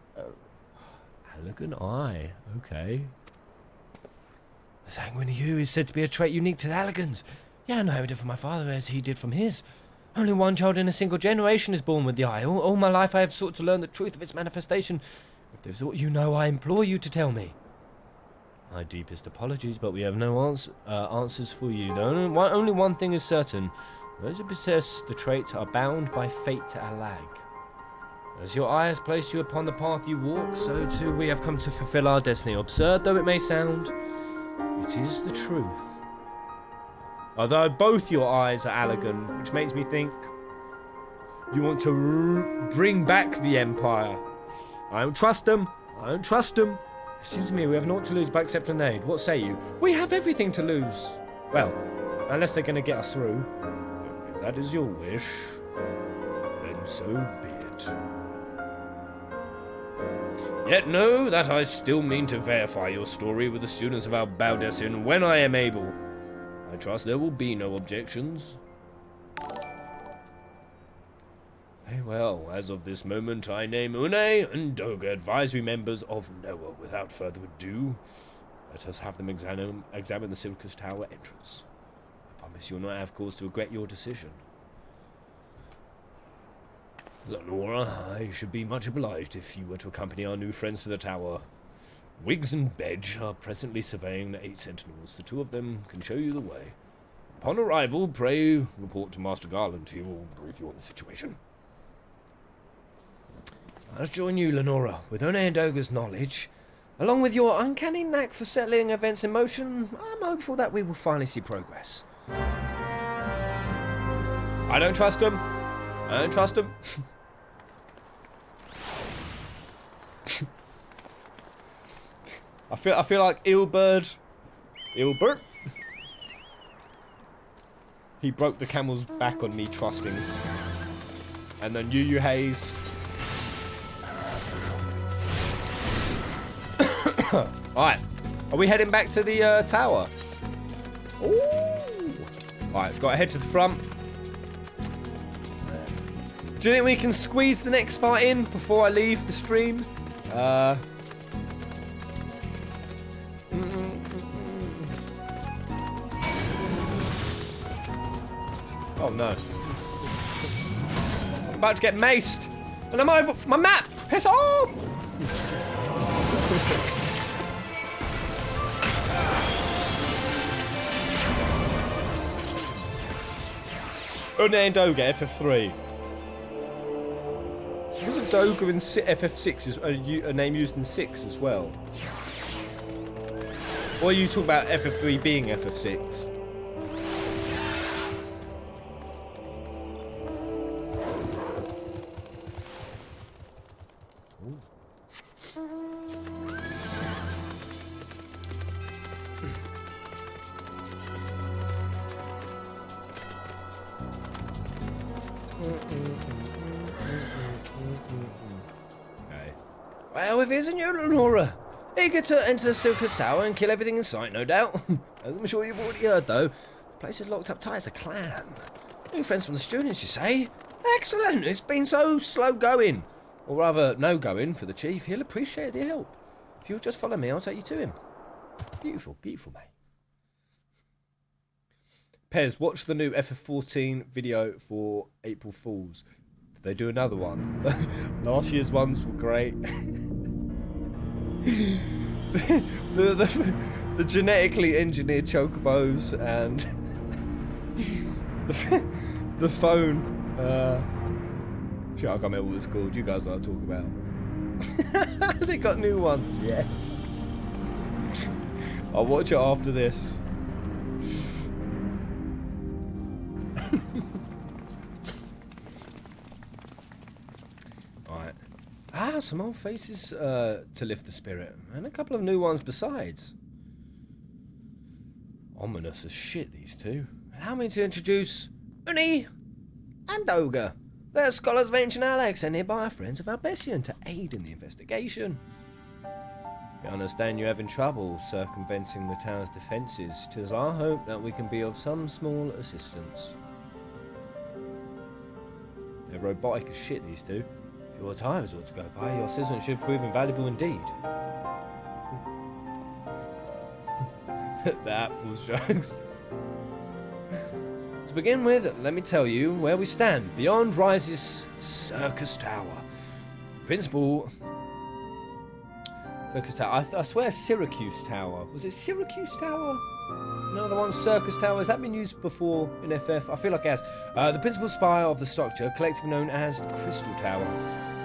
Allegan eye. Okay. The sanguine hue is said to be a trait unique to the Allegans. Yeah, I know how it did from my father as he did from his. Only one child in a single generation is born with the eye. All my life I have sought to learn the truth of its manifestation. If there's aught you know, I implore you to tell me. My deepest apologies, but we have no answers for you. Only one thing is certain. Those who possess the trait are bound by fate to Allag. As your eye has placed you upon the path you walk, so too we have come to fulfill our destiny. Absurd though it may sound, it is the truth. Although both your eyes are Allegan, which makes me think You want to bring back the Empire. I don't trust them. I don't trust them. Excuse me, we have naught to lose but accepting aid. What say you? We have everything to lose. Well, unless they're going to get us through. If that is your wish, then so be it. Yet know that I still mean to verify your story with the students of our Baldesin when I am able. I trust there will be no objections. Very well, as of this moment I name Une and Doga advisory members of Noah. Without further ado, let us have them examine the Circus Tower entrance. I promise you'll not have cause to regret your decision. Lenora, I should be much obliged if you were to accompany our new friends to the tower. Wiggs and Bedge are presently surveying the 8 sentinels. The 2 of them can show you the way. Upon arrival, pray report to Master Garland. He will brief you on the situation. I'll join you, Lenora. With One and Doga's knowledge, along with your uncanny knack for settling events in motion, I'm hopeful that we will finally see progress. I don't trust him. I don't trust him. I feel like Ilbert. He broke the camel's back on me trusting. And then Yu Hayes. Alright. Are we heading back to the tower? Ooh. Alright, got to head to the front. Do you think we can squeeze the next part in before I leave the stream? Oh no. I'm about to get maced. And I'm over my map! Piss off! Une and Doga, FF3. Wasn't Doga in FF6 a name used in 6 as well? Or are you talking about FF3 being FF6? Well, if it isn't you, Lenora, eager to enter the Circus Tower and kill everything in sight, no doubt. As I'm sure you've already heard, though, the place is locked up tight as a clam. New friends from the students, you say? Excellent! It's been so slow going. Or rather, no going for the chief. He'll appreciate the help. If you'll just follow me, I'll take you to him. Beautiful, beautiful, mate. Pez, watch the new FF14 video for April Fools. Did they do another one? Last year's ones were great. the genetically engineered chocobos and the phone. Shit, I can't remember what it's called. You guys know what I'm talking about. They got new ones, yes. I'll watch it after this. Alright. Some old faces to lift the spirit. And a couple of new ones besides. Ominous as shit, these two. Allow me to introduce Une and Doga. They're scholars of ancient Alex and nearby friends of Albessian to aid in the investigation. We understand you're having trouble circumventing the tower's defences. 'Tis our hope that we can be of some small assistance. They're robotic as shit, these two. If your tires ought to go by, your assistance should prove invaluable indeed. The apples jokes. To begin with, let me tell you where we stand. Beyond rises Circus Tower. Principal... Circus Tower. I swear Syracuse Tower. Was it Syracuse Tower? Another one, Circus Tower. Has that been used before in FF? I feel like it has. The principal spire of the structure, collectively known as the Crystal Tower.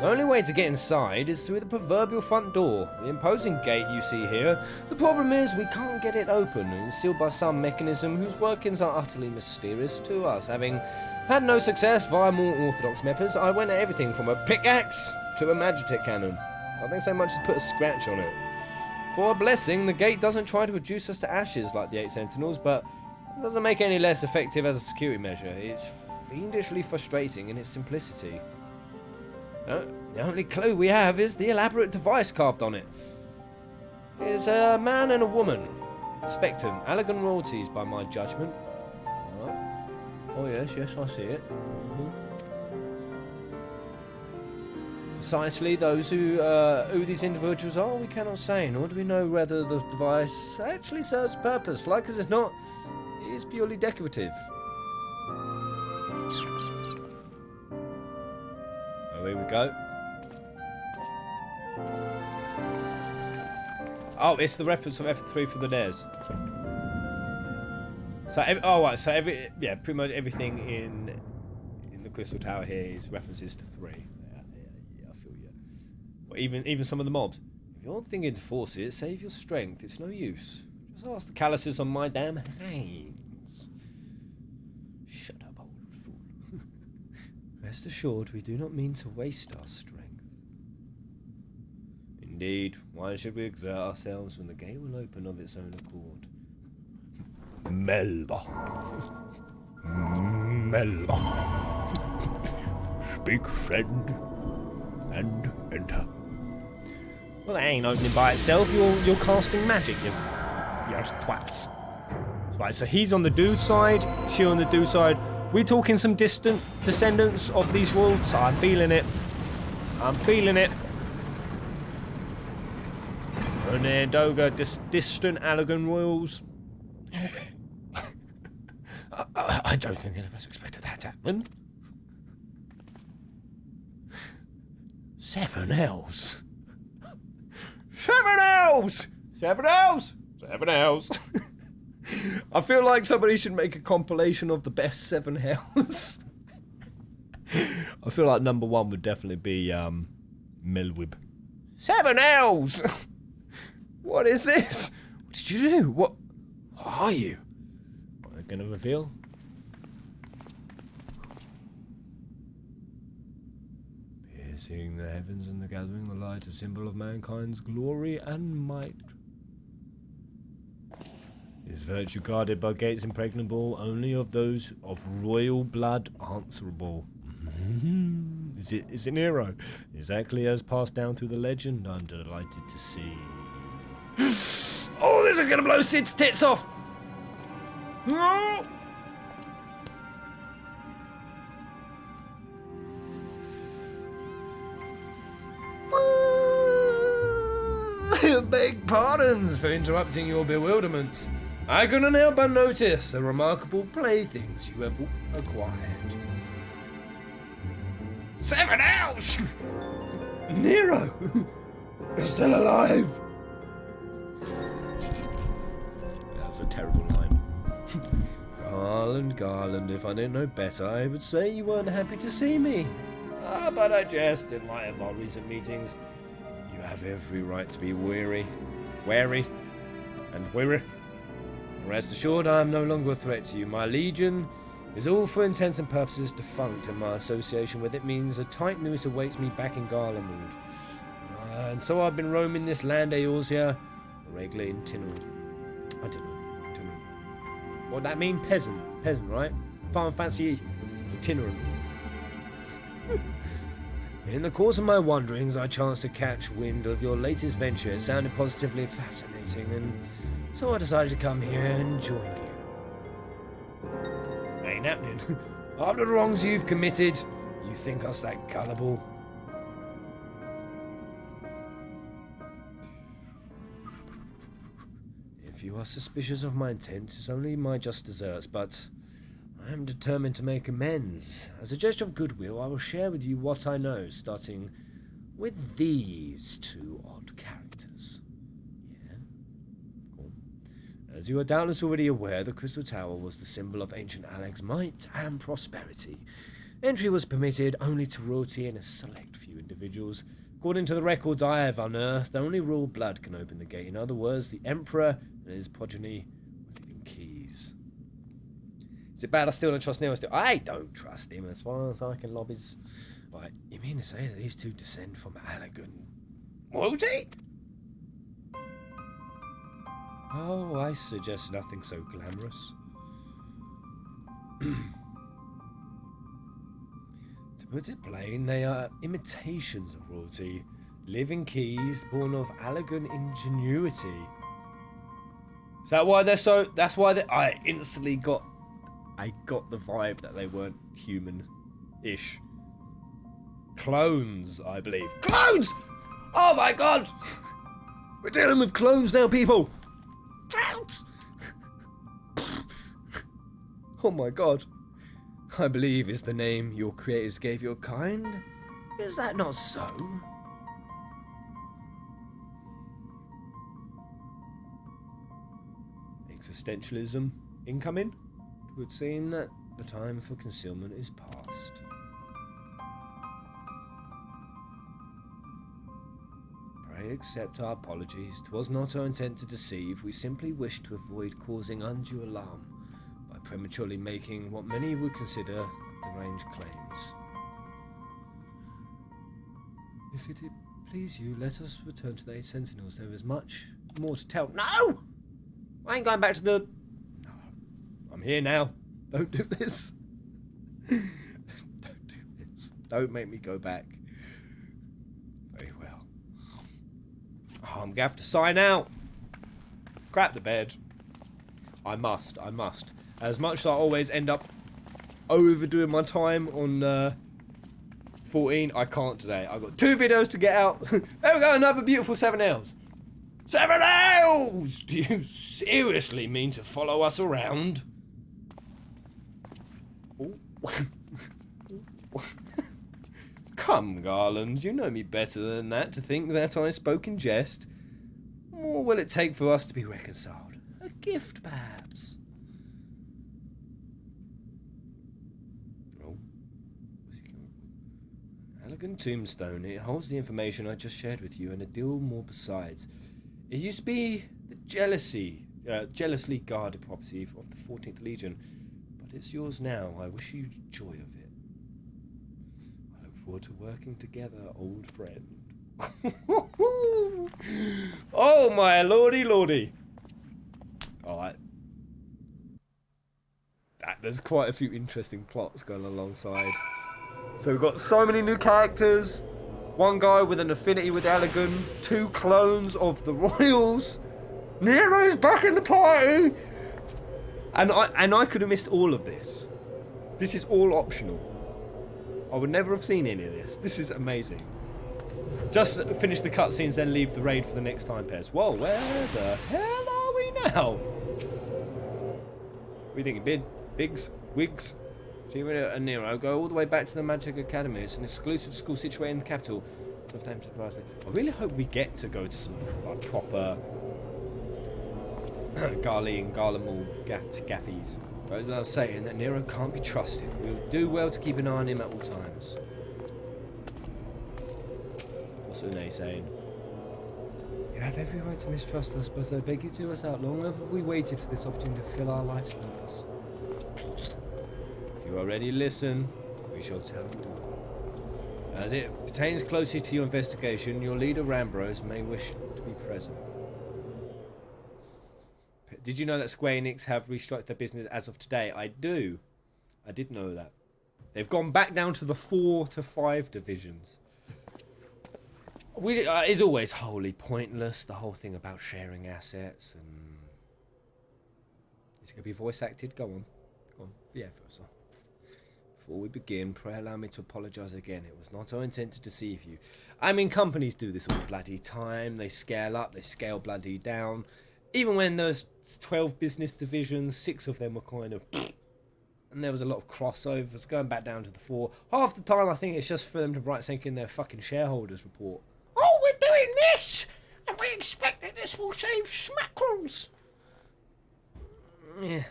The only way to get inside is through the proverbial front door. The imposing gate you see here. The problem is we can't get it open. It's sealed by some mechanism whose workings are utterly mysterious to us, having Had no success via more orthodox methods. I went at everything from a pickaxe to a magic cannon. Nothing so much as put a scratch on it. For a blessing, the gate doesn't try to reduce us to ashes like the 8 Sentinels, but it doesn't make it any less effective as a security measure. It's fiendishly frustrating in its simplicity. The only clue we have is the elaborate device carved on it. It's a man and a woman. Spectrum, elegant royalties by my judgment. Oh yes, I see it. Precisely those who these individuals are, we cannot say, nor do we know whether the device actually serves purpose. Like as it's not, it is purely decorative. Oh, here we go. Oh, it's the reference from F3 for the NES. So, pretty much everything in the Crystal Tower here is references to 3. Yeah, I feel you. But even some of the mobs. If you're thinking to force it, save your strength. It's no use. Just ask the calluses on my damn hands. Shut up, old fool. Rest assured, we do not mean to waste our strength. Indeed, why should we exert ourselves when the gate will open of its own accord? Melba. Speak, friend, and enter. Well, that ain't opening by itself. You're casting magic, you twats. Right, so he's on the dude side, she on the dude side. We're talking some distant descendants of these royals. I'm feeling it. And then Doga, distant Allagan royals. I don't think any of us expected that to happen. 7 L's. 7 L's! 7 L's! 7 L's! I feel like somebody should make a compilation of the best 7 L's. I feel like number 1 would definitely be Melwib. 7 L's! What is this? What did you do? What are you? What are they gonna reveal? Piercing the heavens and the gathering the light, a symbol of mankind's glory and might. Is virtue guarded by gates impregnable, only of those of royal blood answerable. Is it Nero? Exactly as passed down through the legend, I'm delighted to see. Oh, this is gonna blow Sid's tits off! No! Beg pardons for interrupting your bewilderment. I couldn't help but notice the remarkable playthings you have acquired. 7 L's! Nero! You're still alive! That was a terrible line. Garland, if I didn't know better, I would say you weren't happy to see me. But I jest, in light of our recent meetings. You have every right to be wary, and weary. Rest assured, I am no longer a threat to you. My legion is all for intents and purposes defunct, and my association with it means a tight noose awaits me back in Garlemald. And so I've been roaming this land of yours here, regularly itinerant. I don't know, itinerant. What that mean? Peasant, right? Farm fancy itinerant. In the course of my wanderings, I chanced to catch wind of your latest venture. It sounded positively fascinating, and so I decided to come here and join you. Ain't happening. After the wrongs you've committed, you think us that gullible? If you are suspicious of my intent, it's only my just deserts, but I am determined to make amends. As a gesture of goodwill, I will share with you what I know, starting with these 2 odd characters. Yeah? Cool. As you are doubtless already aware, the Crystal Tower was the symbol of ancient Alex's might and prosperity. Entry was permitted only to royalty and a select few individuals. According to the records I have unearthed, only royal blood can open the gate. In other words, the Emperor and his progeny were living keys. Is it bad I still don't trust Nero still? I don't trust him as far as I can lob his... Right, you mean to say that these two descend from Alagon royalty? Oh, I suggest nothing so glamorous. To put it plain, they are imitations of royalty. Living keys born of Alagon ingenuity. Is that why they're so... That's why they... I instantly got... I got the vibe that they weren't human-ish. Clones, I believe. Clones! Oh my god! We're dealing with clones now, people! Clones! Oh my god. I believe is the name your creators gave your kind. Is that not so? Existentialism incoming? It would seem that the time for concealment is past. Pray accept our apologies. 'Twas not our intent to deceive. We simply wished to avoid causing undue alarm by prematurely making what many would consider deranged claims. If it please you, let us return to the 8 Sentinels. There is much more to tell. No! I ain't going back to the... No. I'm here now. Don't do this. Don't do this. Don't make me go back. Very well. Oh, I'm going to have to sign out. Crap the bed. I must. As much as I always end up overdoing my time on 14, I can't today. I've got 2 videos to get out. There we go, another beautiful 7 L's. 7 L's! Do you seriously mean to follow us around? Come, Garland, you know me better than that to think that I spoke in jest. Or will it take for us to be reconciled? A gift, perhaps? Oh. Where's he going? Elegant tombstone. It holds the information I just shared with you and a deal more besides. It used to be the jealously guarded property of the 14th Legion, but it's yours now. I wish you joy of it. I look forward to working together, old friend. Oh my lordy. Alright. There's quite a few interesting plots going alongside. So we've got so many new characters. One guy with an affinity with Alagon. 2 clones of the Royals. Nero's back in the party! And I could have missed all of this. This is all optional. I would never have seen any of this. This is amazing. Just finish the cutscenes, then leave the raid for the next time, Pez. Whoa, where the hell are we now? What are you thinking, Biggs? Wigs? Shira and Nero go all the way back to the Magic Academy. It's an exclusive school situated in the capital. I really hope we get to go to some like proper Garly and Garlemall gaffies. But as I was saying, that Nero can't be trusted. We'll do well to keep an eye on him at all times. What's Une saying? You have every right to mistrust us, but I beg you to hear us out. Long have we waited for this opportunity to fill our life's purpose. If you already listen, we shall tell you all. As it pertains closely to your investigation, your leader Rambros may wish to be present. Did you know that Square Enix have restructured their business as of today? I do. I did know that. They've gone back down to the 4 to 5 divisions. It's always wholly pointless, the whole thing about sharing assets. And is it going to be voice acted? Go on. Yeah, first off. Before we begin, pray allow me to apologise again. It was not our intent to deceive you. I mean, companies do this all bloody time. They scale up, they scale bloody down. Even when there's 12 business divisions, 6 of them were kind of... And there was a lot of crossovers, going back down to the 4. Half the time, I think it's just for them to write something in their fucking shareholders report. Oh, we're doing this! And we expect that this will save smackrels. Yeah.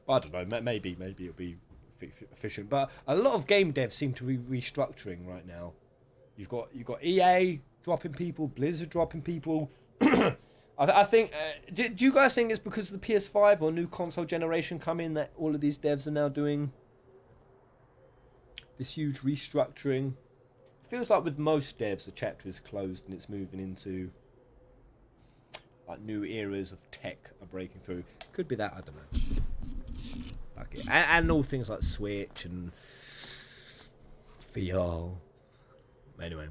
I don't know, maybe it'll be efficient. But a lot of game devs seem to be restructuring right now. You've got EA dropping people, Blizzard dropping people. I think. Do you guys think it's because of the PS5 or new console generation coming that all of these devs are now doing this huge restructuring? It feels like with most devs, the chapter is closed and it's moving into like new eras of tech are breaking through. Could be that, I don't know. Okay. And all things like Switch and VR. Anyway,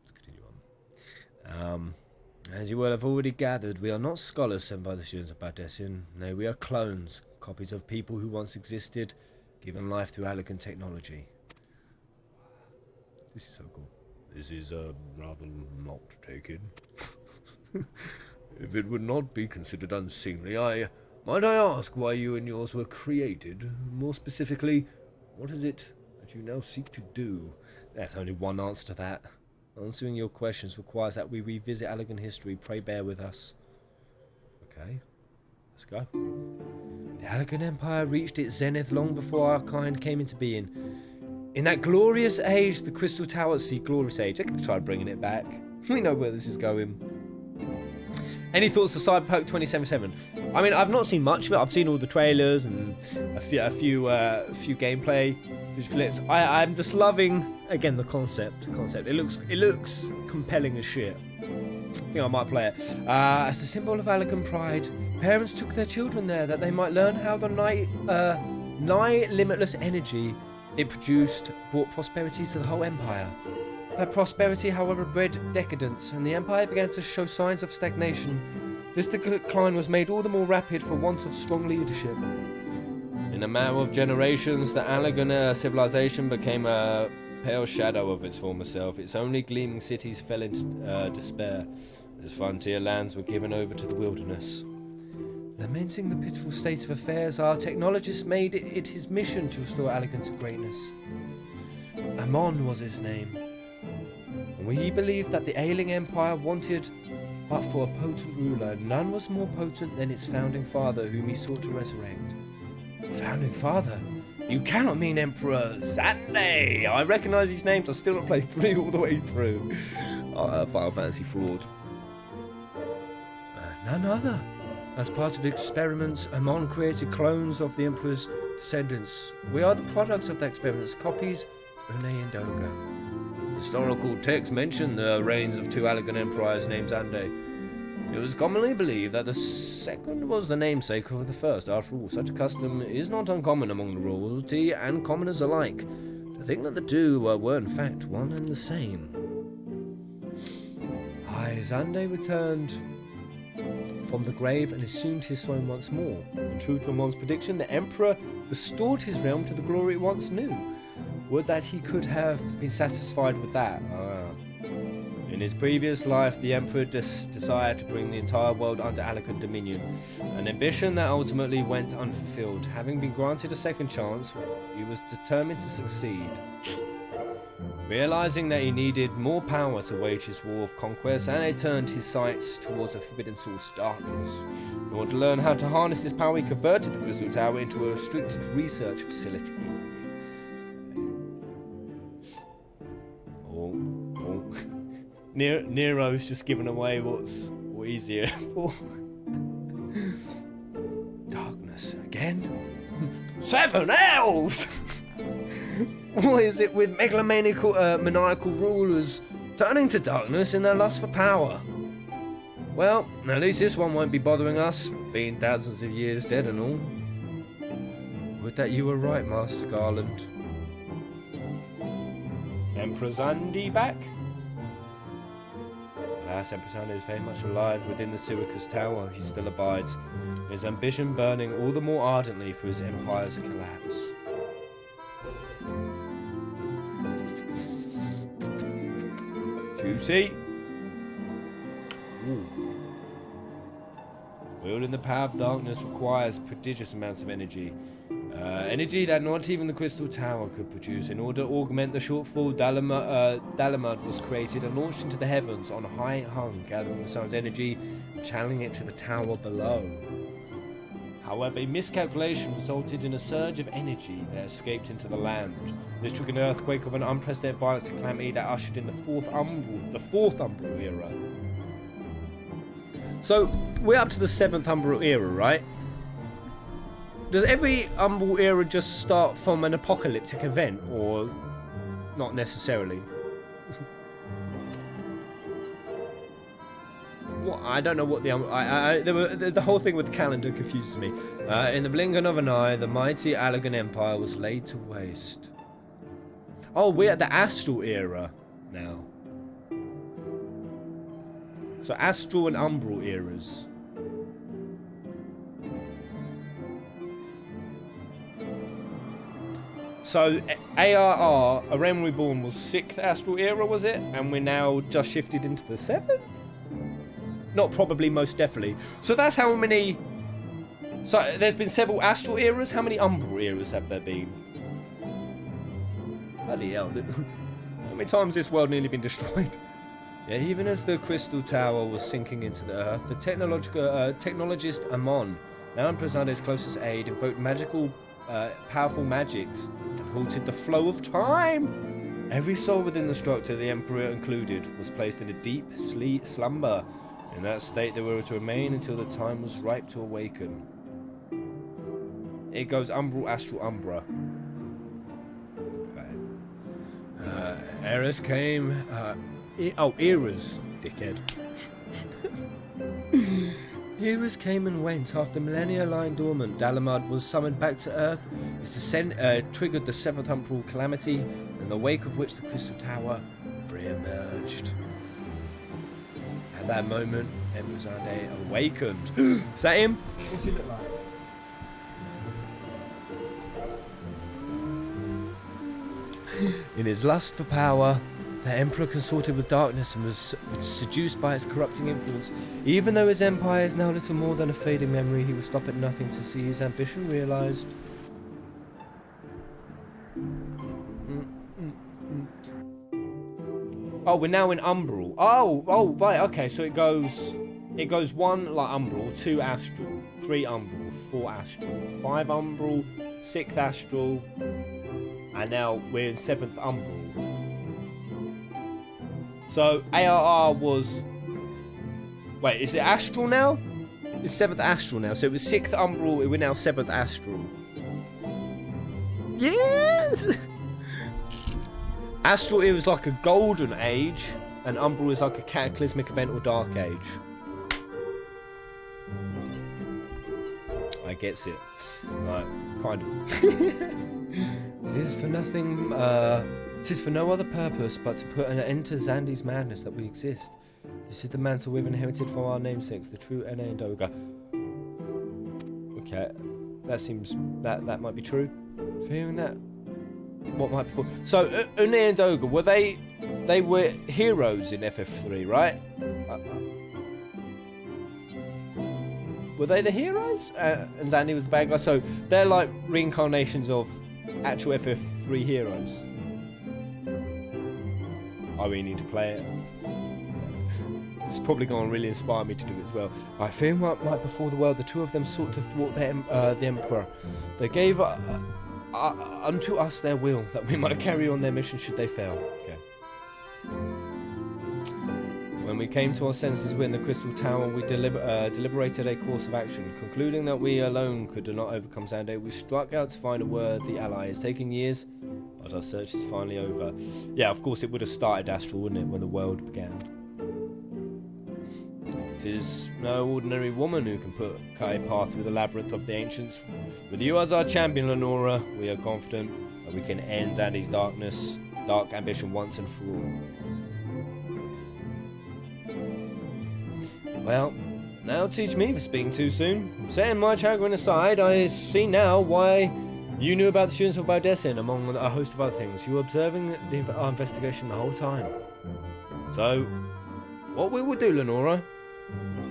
let's continue on. As you will have already gathered, we are not scholars sent by the students of Badessian. No, we are clones, copies of people who once existed, given life through elegant technology. This is so cool. This is rather not taken. If it would not be considered unseemly, might I ask why you and yours were created? More specifically, what is it that you now seek to do? There's only one answer to that. Answering your questions requires that we revisit Allegan history. Pray bear with us. Okay, let's go. The Allegan Empire reached its zenith long before our kind came into being. In that glorious age, the Crystal Tower... See, glorious age. I can try bringing it back. We know where this is going. Any thoughts of Cyberpunk 2077? I mean, I've not seen much of it. I've seen all the trailers and a few gameplay clips. I'm just loving, again, the concept. It looks compelling as shit. I think I might play it. As a symbol of Allegan pride, parents took their children there that they might learn how the nigh limitless energy it produced brought prosperity to the whole empire. That prosperity, however, bred decadence, and the empire began to show signs of stagnation. This decline was made all the more rapid for want of strong leadership. In a matter of generations, the Allegan civilization became a pale shadow of its former self. Its only gleaming cities fell into despair, as frontier lands were given over to the wilderness. Lamenting the pitiful state of affairs, our technologist made it his mission to restore Allegan to greatness. Amon was his name. And he believed that the ailing empire wanted but for a potent ruler. None was more potent than its founding father, whom he sought to resurrect. Founding father? You cannot mean Emperor Sunday! I recognise these names. I've still not played 3 all the way through. Final Fantasy fraud. None other. As part of experiments, Amon created clones of the Emperor's descendants. We are the products of the experiments, copies of Une and Doga. Historical texts mention the reigns of 2 Allegan emperors named Zande. It was commonly believed that the second was the namesake of the first. After all, such a custom is not uncommon among the royalty and commoners alike. To think that the 2 were in fact one and the same. Zande returned from the grave and assumed his throne once more. And true to Amon's prediction, the Emperor restored his realm to the glory it once knew. Would that he could have been satisfied with that. In his previous life, the Emperor desired to bring the entire world under Allegan dominion, an ambition that ultimately went unfulfilled. Having been granted a second chance, he was determined to succeed. Realizing that he needed more power to wage his war of conquest, Ane turned his sights towards a forbidden source, darkness. In order to learn how to harness this power, he converted the Crystal Tower into a restricted research facility. Nero's just given away what he's here for. Darkness again? 7 elves! What is it with maniacal rulers turning to darkness in their lust for power? Well, at least this one won't be bothering us, being thousands of years dead and all. Would that you were right, Master Garland. Emperor Zandi back? Alas, Emperor Zandi is very much alive within the Syracuse Tower. He still abides, his ambition burning all the more ardently for his empire's collapse. Juicy. Wielding the power of darkness requires prodigious amounts of energy. Energy that not even the Crystal Tower could produce. In order to augment the shortfall, Dalamud was created and launched into the heavens on a high hung, gathering the sun's energy and channeling it to the tower below. However, a miscalculation resulted in a surge of energy that escaped into the land. This took an earthquake of an unprecedented violence and calamity that ushered in the fourth Umbral era. So, we're up to the 7th Umbral era, right? Does every Umbral era just start from an apocalyptic event, or not necessarily? What, I don't know what the the whole thing with the calendar confuses me. In the blinking of an eye, the mighty Allegan Empire was laid to waste. Oh, we're at the Astral era now. So Astral and Umbral eras. So ARR, A Realm Reborn, was 6th Astral era, was it? And we're now just shifted into the 7th? Not probably, most definitely. So that's how many... So there's been several Astral eras. How many Umbral eras have there been? Bloody hell. How many times has this world nearly been destroyed? Yeah, even as the Crystal Tower was sinking into the earth, the technologist Amon, now in Peasant's closest aid, invoked powerful magics and halted the flow of time. Every soul within the structure, the Emperor included, was placed in a deep slumber. In that state, they were to remain until the time was ripe to awaken. It goes Umbral, Astral, Umbra. Okay. Eras came. Eras, dickhead. Eras came and went. After millennia lying dormant, Dalamud was summoned back to Earth. His descent triggered the 7th Umbral calamity, in the wake of which the Crystal Tower re-emerged. At that moment, Emuzade awakened. Is that him? What's he look like? In his lust for power, the Emperor consorted with darkness and was seduced by its corrupting influence. Even though his empire is now little more than a fading memory, he will stop at nothing to see his ambition realized. Oh, we're now in Umbral. Oh, right, okay, so it goes 1 like Umbral, 2 Astral, 3 Umbral, 4 Astral, 5 Umbral, 6th Astral, and now we're in 7th Umbral. So ARR was... Wait, is it Astral now? It's 7th Astral now. So it was 6th Umbral, we're now 7th Astral. Yes! Astral era is like a golden age, and Umbral is like a cataclysmic event or dark age. I gets it. Right, kind of. It is for nothing, it is for no other purpose but to put an end to Zandy's madness that we exist. This is the mantle we've inherited from our namesakes, the true Ene and Doga. Okay, that seems, that might be true. Fearing that, what might be... So, Ene and Doga, were they were heroes in FF3, right? Were they the heroes? And Zandy was the bad guy, so they're like reincarnations of actual FF3 heroes. I really need to play it. It's probably going to really inspire me to do it as well. I fear what might befall the world. The two of them sought to thwart the Emperor. They gave unto us their will, that we might carry on their mission should they fail. Okay. When we came to our senses within the Crystal Tower, we deliberated a course of action. Concluding that we alone could not overcome Xande, we struck out to find a worthy ally. It's taken years, but our search is finally over. Yeah, of course it would have started Astral, wouldn't it, when the world began. It is no ordinary woman who can cut a path through the labyrinth of the ancients. With you as our champion, Lenora, we are confident that we can end Xande's dark ambition once and for all. Well, now teach me for speaking too soon. Setting my chagrin aside, I see now why you knew about the students of Baldessin, among a host of other things. You were observing our investigation the whole time. So, what we will do, Lenora,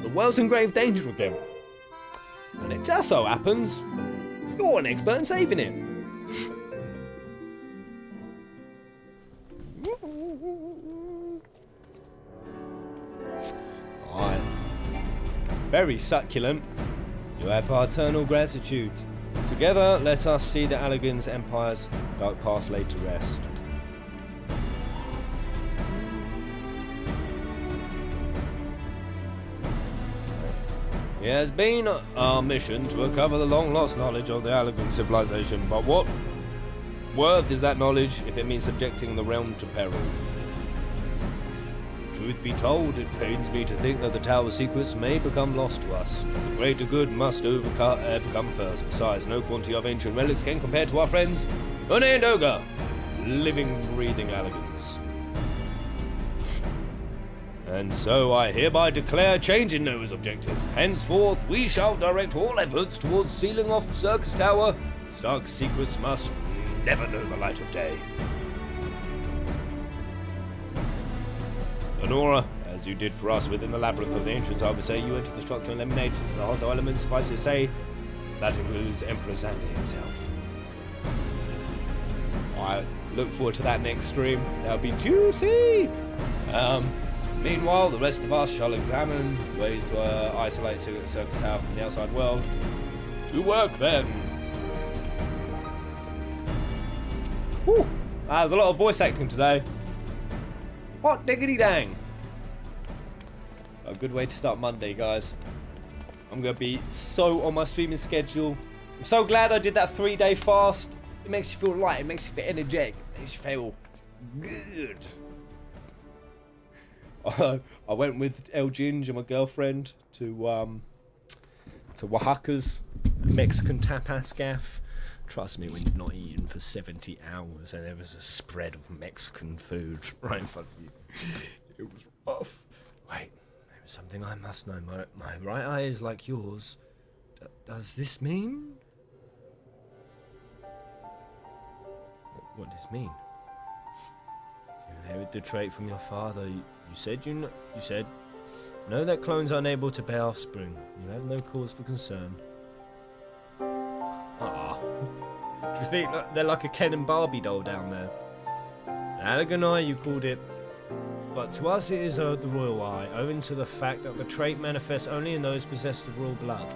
the world's in grave danger again. And it just so happens, you're an expert in saving it. Alright. Very succulent. You have our eternal gratitude. Together, let us see the Allegan's Empire's dark past laid to rest. It has been our mission to recover the long-lost knowledge of the Allegan civilization, but what worth is that knowledge if it means subjecting the realm to peril? Truth be told, it pains me to think that the Tower's secrets may become lost to us, but the greater good must overcome first. Besides, no quantity of ancient relics can compare to our friends, Une and Ogre, living, breathing Allegans. And so I hereby declare change in Noah's objective. Henceforth, we shall direct all efforts towards sealing off Circus Tower. Stark's secrets must never know the light of day. Honora, as you did for us within the labyrinth of the ancients, I would say you enter the structure and eliminate the hostile elements. Suffice it to say, that includes Emperor Xander himself. I look forward to that next stream. That'll be juicy. Meanwhile, the rest of us shall examine ways to isolate Circus Tower from the outside world. To work then. Whew. There's a lot of voice acting today. Hot diggity dang. A good way to start Monday, guys. I'm going to be so on my streaming schedule. I'm so glad I did that 3-day fast. It makes you feel light. It makes you feel energetic. It makes you feel good. I went with El Ginge and my girlfriend to Oaxaca's Mexican tapas gaff. Trust me, when you've not eaten for 70 hours and there was a spread of Mexican food right in front of you, it was rough. Wait, there's something I must know. My right eye is like yours. Does this mean? What does this mean? You inherit the trait from your father. You said know that clones are unable to bear offspring. You have no cause for concern. Do you think they're like a Ken and Barbie doll down there? Allegan eye, you called it. But to us it is the royal eye, owing to the fact that the trait manifests only in those possessed of royal blood.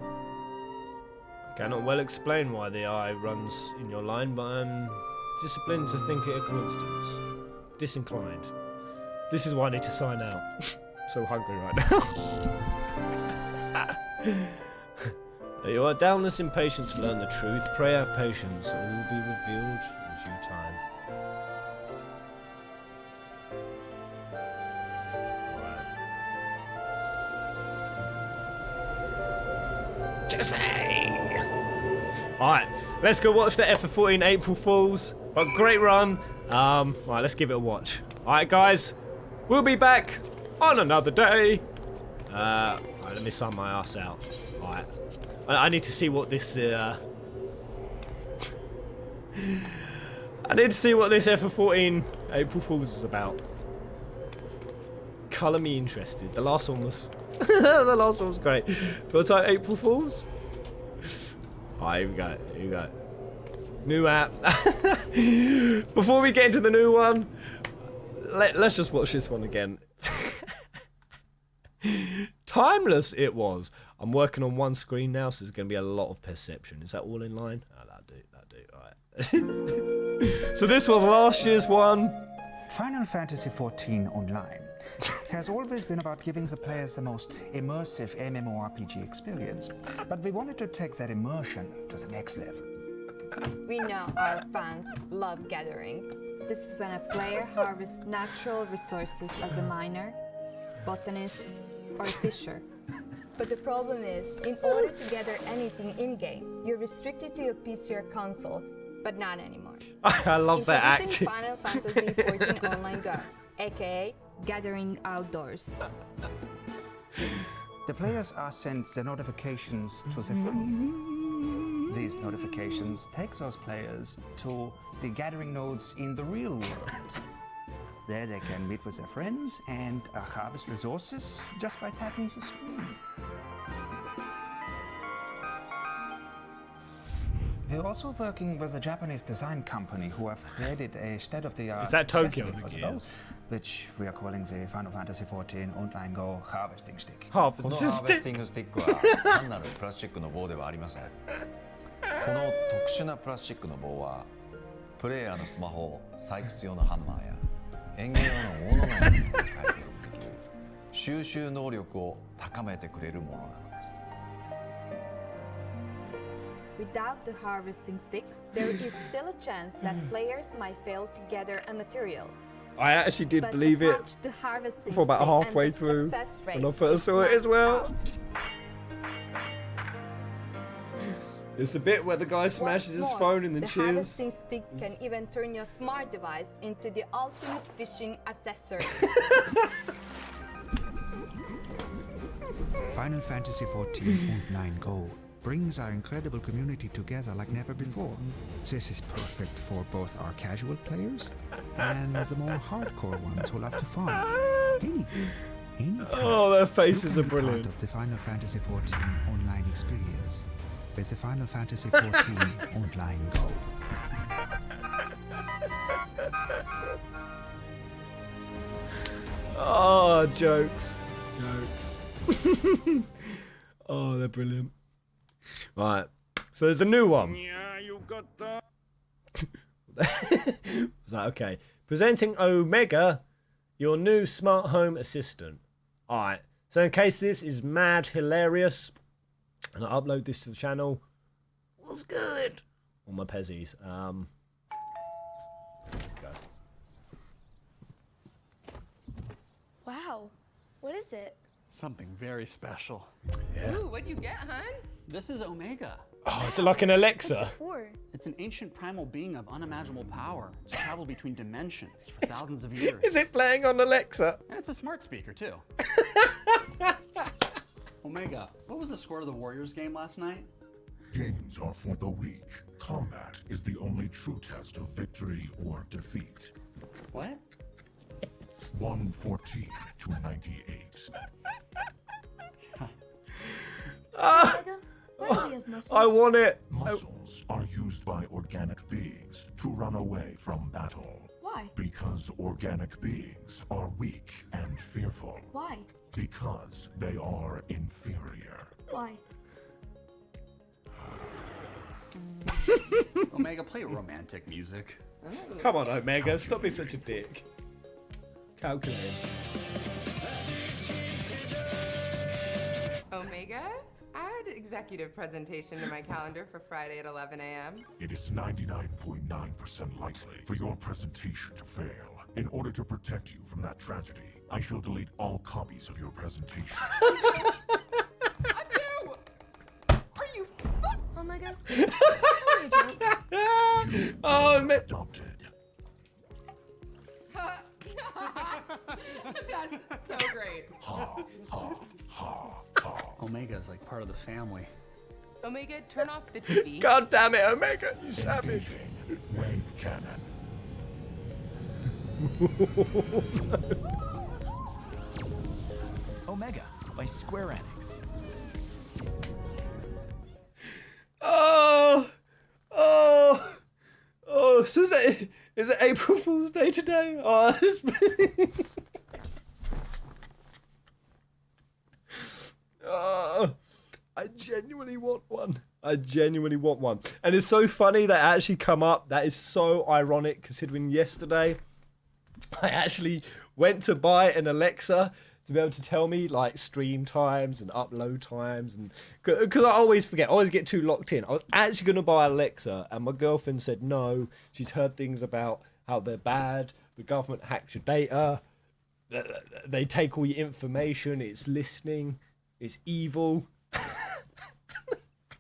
I cannot well explain why the eye runs in your line, but I'm disciplined to think it a coincidence. Disinclined. This is why I need to sign out. I'm so hungry right now. You are doubtless impatient to learn the truth. Pray have patience. It will be revealed in due time. Alright, let's go watch the FF14 April Fools. A great run. Right, let's give it a watch. Alright, guys, we'll be back on another day. Right, let me sign my ass out. Alright, I need to see what this. I need to see what this FF14 April Fools is about. Colour me interested. The last one was. The last one was great. Do I type April Fools? Alright, here we go. Here we go. New app. Before we get into the new one, let's just watch this one again. Timeless it was. I'm working on one screen now, so there's going to be a lot of perception. Is that all in line? Oh, that'll do. Alright. So this was last year's one. Final Fantasy XIV Online has always been about giving the players the most immersive MMORPG experience, but we wanted to take that immersion to the next level. We know our fans love gathering. This is when a player harvests natural resources as a miner, botanist, or fisher. But the problem is, in order to gather anything in-game, you're restricted to your PC or console, but not anymore. I love that Introducing acting. Final Fantasy XIV Online Go, aka Gathering Outdoors. The players are sent the notifications to the phone. These notifications take those players to the gathering nodes in the real world. There they can meet with their friends and harvest resources just by tapping the screen. We're also working with a Japanese design company who have created a state-of-the-art Is that Tokyo accessible the puzzle, gears? which we are calling the Final Fantasy XIV Online Go Harvesting Stick. このハーベスティングスティックは単なるプラスチックの棒ではありません。この特殊なプラスチックの棒はプレイヤーのスマホ、採掘用のハンマーや園芸用の大物のように変えることができる収集能力を高めてくれるものなのです。 Without the harvesting stick, there is still a chance that players might fail to gather a material. I actually did But believe it attach the harvesting for about stick and halfway the through success when rate I first is saw it as maxed well. out. It's the bit where the guy smashes his What's more, phone and then the cheers. harvesting stick can even turn your smart device into the ultimate fishing accessory. Final Fantasy XIV und 9 Go brings our incredible community together like never before. This is perfect for both our casual players and the more hardcore ones who love to farm. Anytime. Oh, their faces You are can be part brilliant. of the Final Fantasy XIV online experience with the Final Fantasy XIV Online Go. Oh, jokes. Oh, they're brilliant. Right. So there's a new one. Yeah, you got that. Was that okay? Presenting Omega, your new smart home assistant. Alright. So in case this is mad hilarious, and I upload this to the channel, what's good? All my pezzies. Go. Wow, what is it? Something very special. Ooh, what'd you get, hun? This is Omega. Oh, is it like an Alexa? For It's an ancient primal being of unimaginable power. It's traveled between dimensions for thousands of years. Is it playing on Alexa? And it's a smart speaker, too. Omega, what was the score of the Warriors game last night? Games are for the weak. Combat is the only true test of victory or defeat. What? 114 to 98. Omega, why do we have muscles? I want it. Muscles are used by organic beings to run away from battle. Why? Because organic beings are weak and fearful. Why? Because they are inferior. Why? Omega, play romantic music. Come on, Omega. Stop being such a dick. Calculating. Omega? Add executive presentation to my calendar for Friday at 11 a.m. It is 99.9% likely for your presentation to fail. In order to protect you from that tragedy, I shall delete all copies of your presentation. Achoo! Are you Omega? Tell me a joke. Oh, man. Adopted. That's so great. Ha, ha, ha, ha. Omega is like part of the family. Omega, turn off the TV. God damn it, Omega, you savage. Wave cannon. Omega by Square Enix. Oh, so is it April Fool's Day today? Oh, oh, I genuinely want one. And it's so funny that it actually come up. That is so ironic considering yesterday I actually went to buy an Alexa to be able to tell me like stream times and upload times, and because I always forget, I always get too locked in. I was actually going to buy Alexa and my girlfriend said no. She's heard things about how they're bad, the government hacks your data, they take all your information, it's listening, it's evil.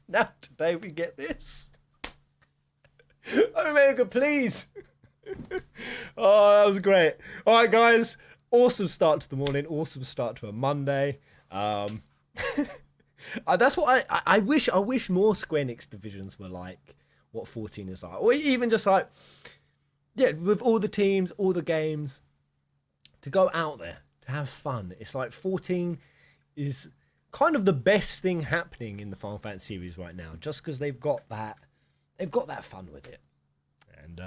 Now today we get this. Omega, please. Oh, that was great. All right, guys. Awesome start to the morning. Awesome start to a Monday. That's what I wish. I wish more Square Enix divisions were like what 14 is like, or even just like, yeah, with all the teams, all the games, to go out there to have fun. It's like 14 is kind of the best thing happening in the Final Fantasy series right now, just because they've got that fun with it, and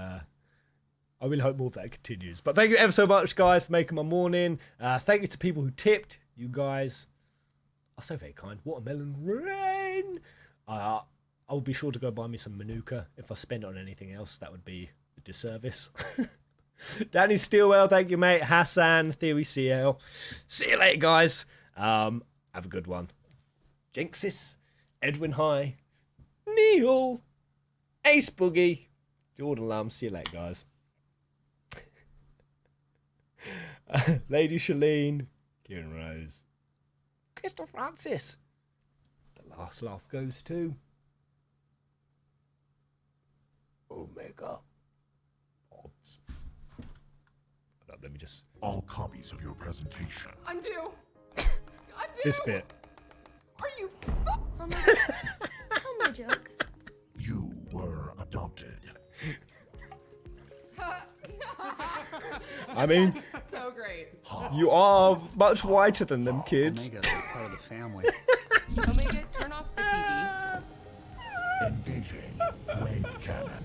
I really hope more of that continues. But thank you ever so much, guys, for making my morning. Thank you to people who tipped. You guys are so very kind. Watermelon rain. I'll be sure to go buy me some Manuka. If I spend it on anything else, that would be a disservice. Danny Steelwell, thank you, mate. Hassan, Theory CL. See you later, guys. Have a good one. Jinxis, Edwin High, Neil, Ace Boogie, Jordan Lam. See you later, guys. Lady Shalene, Kieran Rose, Crystal Francis. The last laugh goes to Omega. Let me just. All copies of your presentation. Undo. This bit. Are you? Oh my joke. You were adopted. I mean, So great. you are much whiter than them, kid. Omega.